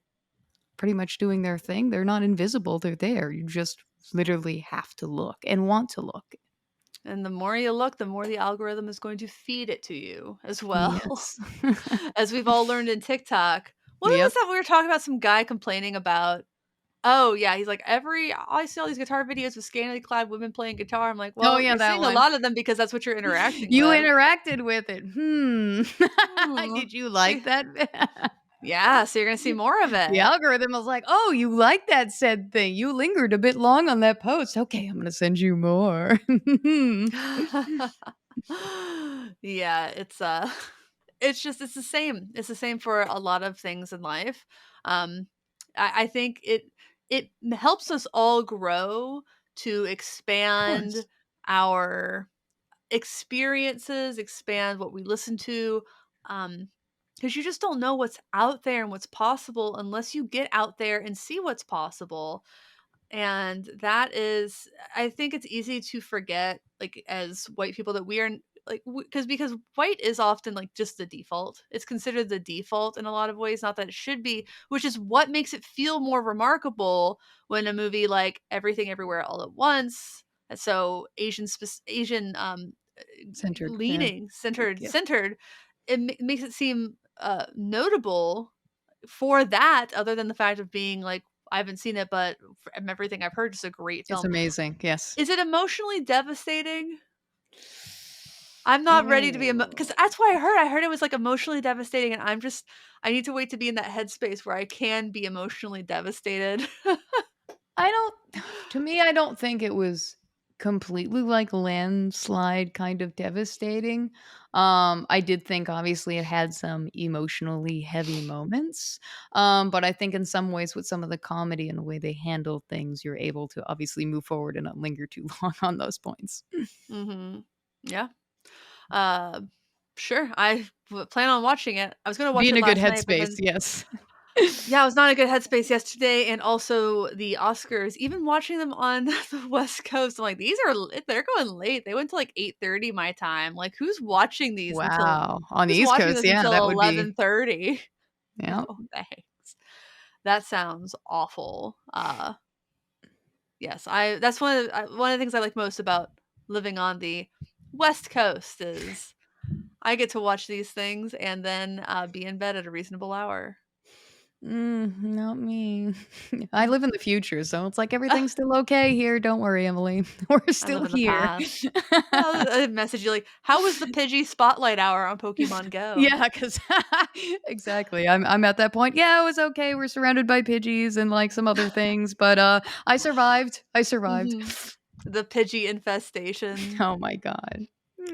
[SPEAKER 2] pretty much doing their thing. They're not invisible, they're there. You just literally have to look and want to look.
[SPEAKER 1] And the more you look, the more the algorithm is going to feed it to you as well.
[SPEAKER 2] Yes.
[SPEAKER 1] As we've all learned in TikTok. What was
[SPEAKER 2] Yep.
[SPEAKER 1] that we were talking about some guy complaining about? Oh, yeah, he's like, I see all these guitar videos with scantily clad women playing guitar." I'm like,
[SPEAKER 2] Oh,
[SPEAKER 1] "Well,
[SPEAKER 2] yeah,
[SPEAKER 1] you're
[SPEAKER 2] that
[SPEAKER 1] seeing a
[SPEAKER 2] one.
[SPEAKER 1] lot of them because that's what you're interacting
[SPEAKER 2] You
[SPEAKER 1] with."
[SPEAKER 2] interacted with it.
[SPEAKER 1] Hmm.
[SPEAKER 2] Did you
[SPEAKER 1] So
[SPEAKER 2] like that?
[SPEAKER 1] yeah, so you're gonna see more of
[SPEAKER 2] The
[SPEAKER 1] it.
[SPEAKER 2] algorithm was like, "Oh, you like that said thing. You lingered a bit long on that post. Okay, I'm gonna send you more."
[SPEAKER 1] Yeah, it's just it's the same. It's the same for a lot of things in life. Um, I think it helps us all grow to
[SPEAKER 2] Of
[SPEAKER 1] expand
[SPEAKER 2] course.
[SPEAKER 1] our experiences, expand what we listen to, because you just don't know what's out there and what's possible unless you get out there and see what's possible. And that is I think it's easy to forget, like, as white people that we are like, because white is often, like, just the default. It's considered the default in a lot of ways, not that it should be, which is what makes it feel more remarkable when a movie like Everything Everywhere All at Once, so Asian,
[SPEAKER 2] Centered, yeah.
[SPEAKER 1] leaning,
[SPEAKER 2] Like, yeah.
[SPEAKER 1] centered, it makes it seem, notable for that, other than the fact of being, like, I haven't seen it, but from everything I've heard, it's a great
[SPEAKER 2] It's
[SPEAKER 1] film.
[SPEAKER 2] amazing, yes.
[SPEAKER 1] Is it emotionally devastating? I'm not ready to be because
[SPEAKER 2] Ooh.
[SPEAKER 1] that's what I heard. I heard it was, like, emotionally devastating, and I need to wait to be in that headspace where I can be emotionally devastated.
[SPEAKER 2] I don't to me, I don't think it was completely like landslide kind of devastating. I did think obviously it had some emotionally heavy moments. But I think in some ways with some of the comedy and the way they handle things, you're able to obviously move forward and not linger too long on those points.
[SPEAKER 1] Mhm. Yeah. Uh, sure, I plan on watching it. I was gonna
[SPEAKER 2] Be
[SPEAKER 1] watch
[SPEAKER 2] in
[SPEAKER 1] it
[SPEAKER 2] a good
[SPEAKER 1] last night, but
[SPEAKER 2] headspace,
[SPEAKER 1] then
[SPEAKER 2] yes.
[SPEAKER 1] yeah, I was not in a good headspace yesterday, and also the Oscars, even watching them on the West Coast, I'm like, "These are l they're going late." They went to, like, 8:30 my time. Like,
[SPEAKER 2] Wow. On the
[SPEAKER 1] who's
[SPEAKER 2] East
[SPEAKER 1] watching
[SPEAKER 2] Coast,
[SPEAKER 1] this
[SPEAKER 2] yeah,
[SPEAKER 1] until
[SPEAKER 2] that would be
[SPEAKER 1] 11:30?
[SPEAKER 2] yeah.
[SPEAKER 1] No, thanks. That sounds awful. Yes, I that's one of the things I like most about living on the West Coast is I get to watch these things and then, be in bed at a reasonable hour.
[SPEAKER 2] Not me. I live in the future, so it's like everything's still okay here. Don't worry, Emily. We're
[SPEAKER 1] I live
[SPEAKER 2] still
[SPEAKER 1] in the
[SPEAKER 2] here.
[SPEAKER 1] past. I'll message you like, "How was the Pidgey Spotlight hour on Pokemon Go?"
[SPEAKER 2] Yeah, because exactly. I'm at that point. Yeah, it was okay. We're surrounded by Pidgeys and like some other things, but I survived. I survived.
[SPEAKER 1] Mhm. The Pidgey infestation.
[SPEAKER 2] Oh my god.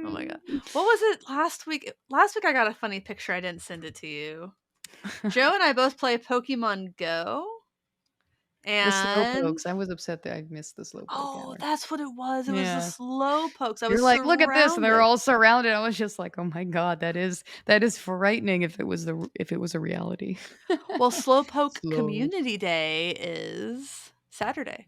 [SPEAKER 1] Oh my god.
[SPEAKER 2] Mm.
[SPEAKER 1] What was it last week? Last week I got a funny picture, I didn't send it to you. Joe and I both play Pokemon Go,
[SPEAKER 2] The
[SPEAKER 1] and
[SPEAKER 2] slowpokes. I was upset that I missed the slowpoke
[SPEAKER 1] oh,
[SPEAKER 2] hour.
[SPEAKER 1] that's what it was. It was the
[SPEAKER 2] Yeah.
[SPEAKER 1] slow pokes. I
[SPEAKER 2] You're
[SPEAKER 1] was
[SPEAKER 2] like, "Look at this," and they're
[SPEAKER 1] surrounded.
[SPEAKER 2] all surrounded. I was just like, "Oh my god, that is frightening if it was a reality."
[SPEAKER 1] Well, Slowpoke
[SPEAKER 2] Slow.
[SPEAKER 1] Community Day is Saturday.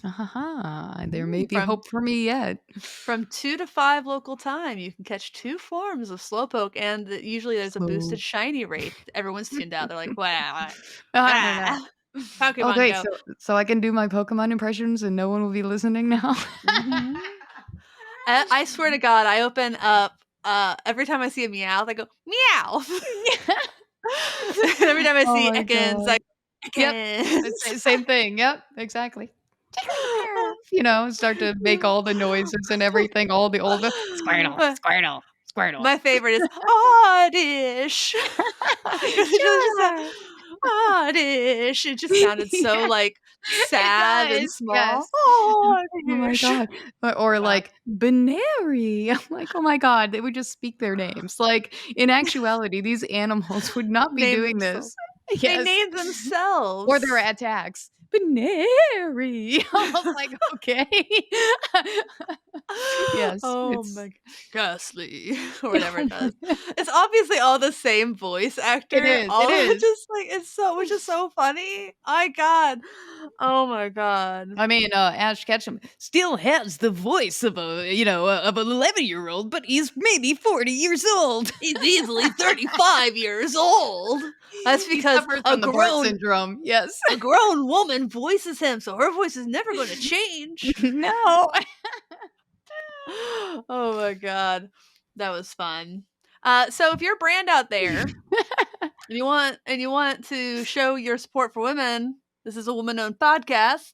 [SPEAKER 2] Ah, there may
[SPEAKER 1] Mm,
[SPEAKER 2] be hope for me yet.
[SPEAKER 1] from 2 to 5 local time, you can catch 2 forms of Slowpoke, and usually there's a boosted
[SPEAKER 2] Slow.
[SPEAKER 1] shiny rate. Everyone's tuned out. They're like, "Wow,
[SPEAKER 2] Ah.
[SPEAKER 1] ah,
[SPEAKER 2] Oh,
[SPEAKER 1] Pokemon
[SPEAKER 2] great.
[SPEAKER 1] Go."
[SPEAKER 2] So I can do my Pokemon impressions and no one will be listening now?
[SPEAKER 1] Mhm. I swear to God, I open up, every time I see a Meowth, I go, "Meow." Every time I
[SPEAKER 2] Oh
[SPEAKER 1] see
[SPEAKER 2] my
[SPEAKER 1] Ekans,
[SPEAKER 2] god.
[SPEAKER 1] I
[SPEAKER 2] Yep.
[SPEAKER 1] Ekans.
[SPEAKER 2] Same thing. Yep, exactly. Jigglypuff, start to make all the noises and everything, all the Squirtle,
[SPEAKER 1] My
[SPEAKER 2] Squirtle, Squirtle.
[SPEAKER 1] my favorite is Oddish. 'Cause it just
[SPEAKER 2] Sure.
[SPEAKER 1] Oddish. It just sounded so,
[SPEAKER 2] Yeah,
[SPEAKER 1] like,
[SPEAKER 2] it
[SPEAKER 1] sad and
[SPEAKER 2] does,
[SPEAKER 1] small.
[SPEAKER 2] yes. Oh my
[SPEAKER 1] Oddish.
[SPEAKER 2] god. Or
[SPEAKER 1] Uh,
[SPEAKER 2] like, Banary. I'm like, "Oh my god," they would just speak their names. Like, in actuality, these animals would not be
[SPEAKER 1] name
[SPEAKER 2] doing
[SPEAKER 1] themselves.
[SPEAKER 2] this.
[SPEAKER 1] They
[SPEAKER 2] Yes.
[SPEAKER 1] named
[SPEAKER 2] Or their
[SPEAKER 1] themselves.
[SPEAKER 2] attacks. Binary. I was like, okay. Yes,
[SPEAKER 1] Oh
[SPEAKER 2] it's
[SPEAKER 1] my ghastly or whatever it does. It's obviously all the same voice
[SPEAKER 2] it
[SPEAKER 1] actor,
[SPEAKER 2] is, it
[SPEAKER 1] all
[SPEAKER 2] is.
[SPEAKER 1] just like it's so which is so funny. My God. Oh my God.
[SPEAKER 2] I mean, Ash Ketchum still has the voice of of an 11-year-old, but he's maybe 40 years old.
[SPEAKER 1] He's easily 35 years old. That's
[SPEAKER 2] He
[SPEAKER 1] because
[SPEAKER 2] suffers from the Bart syndrome. Yes.
[SPEAKER 1] a grown woman voices him, so her voice is never going to change.
[SPEAKER 2] No.
[SPEAKER 1] Oh my God. That was fun. So if you're a brand out there and you want to show your support for women, this is a woman-owned podcast.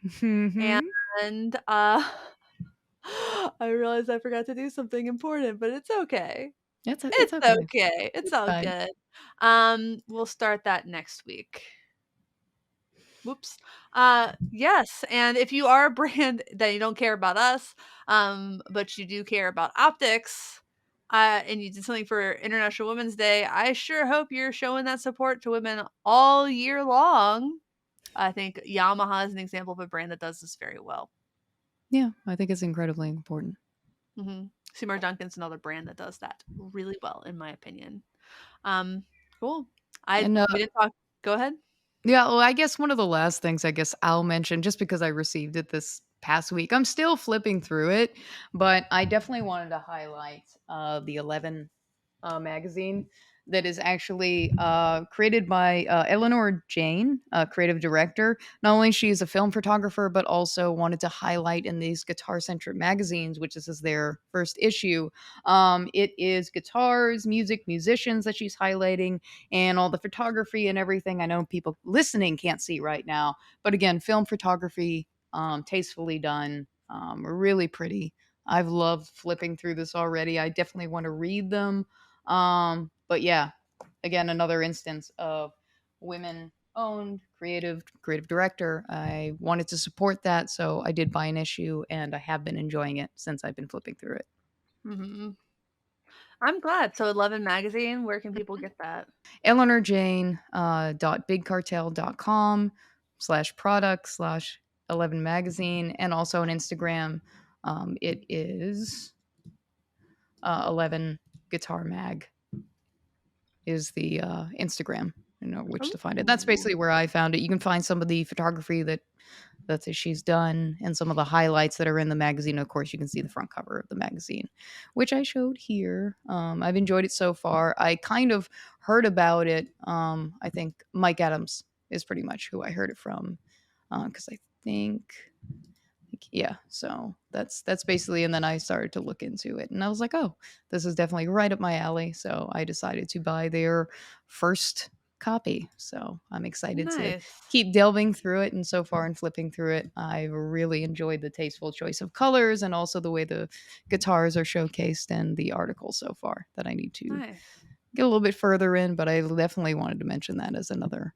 [SPEAKER 2] Mhm.
[SPEAKER 1] And I realized I forgot to do something important, but it's okay.
[SPEAKER 2] It's
[SPEAKER 1] It's
[SPEAKER 2] okay.
[SPEAKER 1] okay. It's
[SPEAKER 2] It's
[SPEAKER 1] all
[SPEAKER 2] fine.
[SPEAKER 1] good. We'll start that next week. Whoops. Yes, and if you are a brand that you don't care about us, but you do care about optics, and you did something for International Women's Day, I sure hope you're showing that support to women all year long. I think Yamaha is an example of a brand that does this very well.
[SPEAKER 2] Yeah, I think it's incredibly important.
[SPEAKER 1] Mm-hmm. Seymour Duncan's another brand that does that really well, in my opinion. Um, cool.
[SPEAKER 2] And
[SPEAKER 1] We didn't talk. Go ahead.
[SPEAKER 2] yeah, well, I guess one of the last things I guess I'll mention, just because I received it this past week, I'm still flipping through it, but I definitely wanted to highlight the 11 magazine that is actually created by Eleanor Jane, creative director. Not only she is a film photographer, but also wanted to highlight in these guitar-centric magazines, which this is their first issue. It is guitars, music, musicians that she's highlighting, and all the photography and everything. I know people listening can't see right now, but again, film photography, tastefully done, really pretty. I've loved flipping through this already. I definitely want to read them. But yeah, again, another instance of women owned creative director. I wanted to support that, so I did buy an issue, and I have been enjoying it since I've been flipping through it.
[SPEAKER 1] Mm-hmm. I'm glad. So 11 Magazine, where can people get that?
[SPEAKER 2] Eleanor Jane .bigcartel.com/product/11 magazine, and also on Instagram. It is 11 guitar mag is the Instagram. You know which to find it. That's
[SPEAKER 1] Ooh,
[SPEAKER 2] basically where I found it. You can find some of the photography that she's done and some of the highlights that are in the magazine. Of course, you can see the front cover of the magazine, which I showed here. I've enjoyed it so far. I kind of heard about it. I think Mike Adams is pretty much who I heard it from, because I think yeah, so that's basically, and then I started to look into it and I was like, oh, this is definitely right up my alley, so I decided to buy their first copy. So I'm excited to
[SPEAKER 1] nice.
[SPEAKER 2] keep delving through it, and so far in flipping through it, I've really enjoyed the tasteful choice of colors and also the way the guitars are showcased and the article so far that I need to
[SPEAKER 1] Nice.
[SPEAKER 2] get a little bit further in, but I definitely wanted to mention that as another.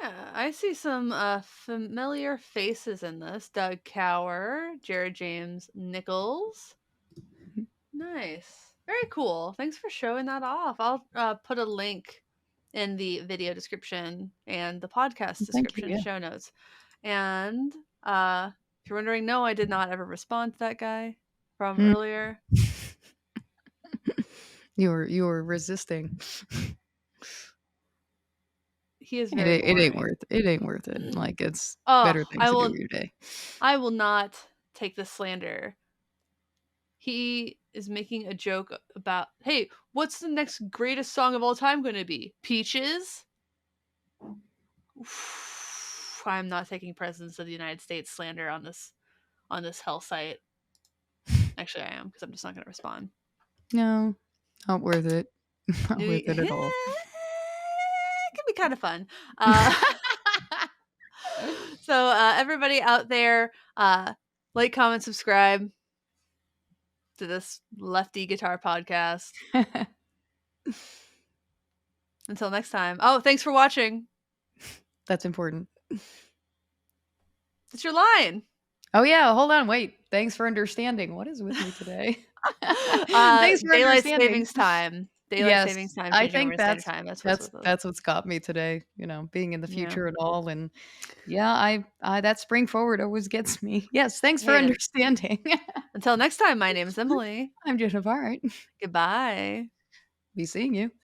[SPEAKER 1] Yeah, I see some familiar faces in this. Doug Cower, Jared James Nichols. Nice. Very cool. Thanks for showing that off. I'll put a link in the video description and the podcast
[SPEAKER 2] Thank you.
[SPEAKER 1] description
[SPEAKER 2] Yeah.
[SPEAKER 1] show notes. And if you're wondering, no, I did not ever respond to that guy from
[SPEAKER 2] Mm.
[SPEAKER 1] earlier.
[SPEAKER 2] You were resisting.
[SPEAKER 1] He is
[SPEAKER 2] It
[SPEAKER 1] very
[SPEAKER 2] ain't it ain't
[SPEAKER 1] boring.
[SPEAKER 2] worth it ain't worth it. Like, it's
[SPEAKER 1] Oh,
[SPEAKER 2] better things to do with your day.
[SPEAKER 1] I will not take the slander. He is making a joke about, hey, what's the next greatest song of all time going to be? Peaches? I'm not taking Presidents of the United States slander on this hell site. Actually, I am because I'm just not going to respond.
[SPEAKER 2] No, not worth it. Not
[SPEAKER 1] New
[SPEAKER 2] worth it
[SPEAKER 1] it
[SPEAKER 2] at all.
[SPEAKER 1] can be kind of fun. So everybody out there, like, comment, subscribe to this lefty guitar podcast. Until next time. Oh, thanks for watching.
[SPEAKER 2] That's important.
[SPEAKER 1] It's your line.
[SPEAKER 2] Oh, yeah, hold on, wait. Thanks for understanding. What is with me today? Thanks for
[SPEAKER 1] Daylight
[SPEAKER 2] understanding.
[SPEAKER 1] savings time. Daylight
[SPEAKER 2] Yes,
[SPEAKER 1] savings time,
[SPEAKER 2] I
[SPEAKER 1] changing
[SPEAKER 2] think
[SPEAKER 1] over to standard time, that's what's
[SPEAKER 2] that's
[SPEAKER 1] with us.
[SPEAKER 2] that's what's got me today, being in the
[SPEAKER 1] Yeah.
[SPEAKER 2] future and all, and yeah, I that spring forward always gets me. Yes, thanks for
[SPEAKER 1] Hey,
[SPEAKER 2] understanding.
[SPEAKER 1] until next time, my name is Emily.
[SPEAKER 2] I'm Jennifer. Alright.
[SPEAKER 1] Goodbye.
[SPEAKER 2] Be seeing you.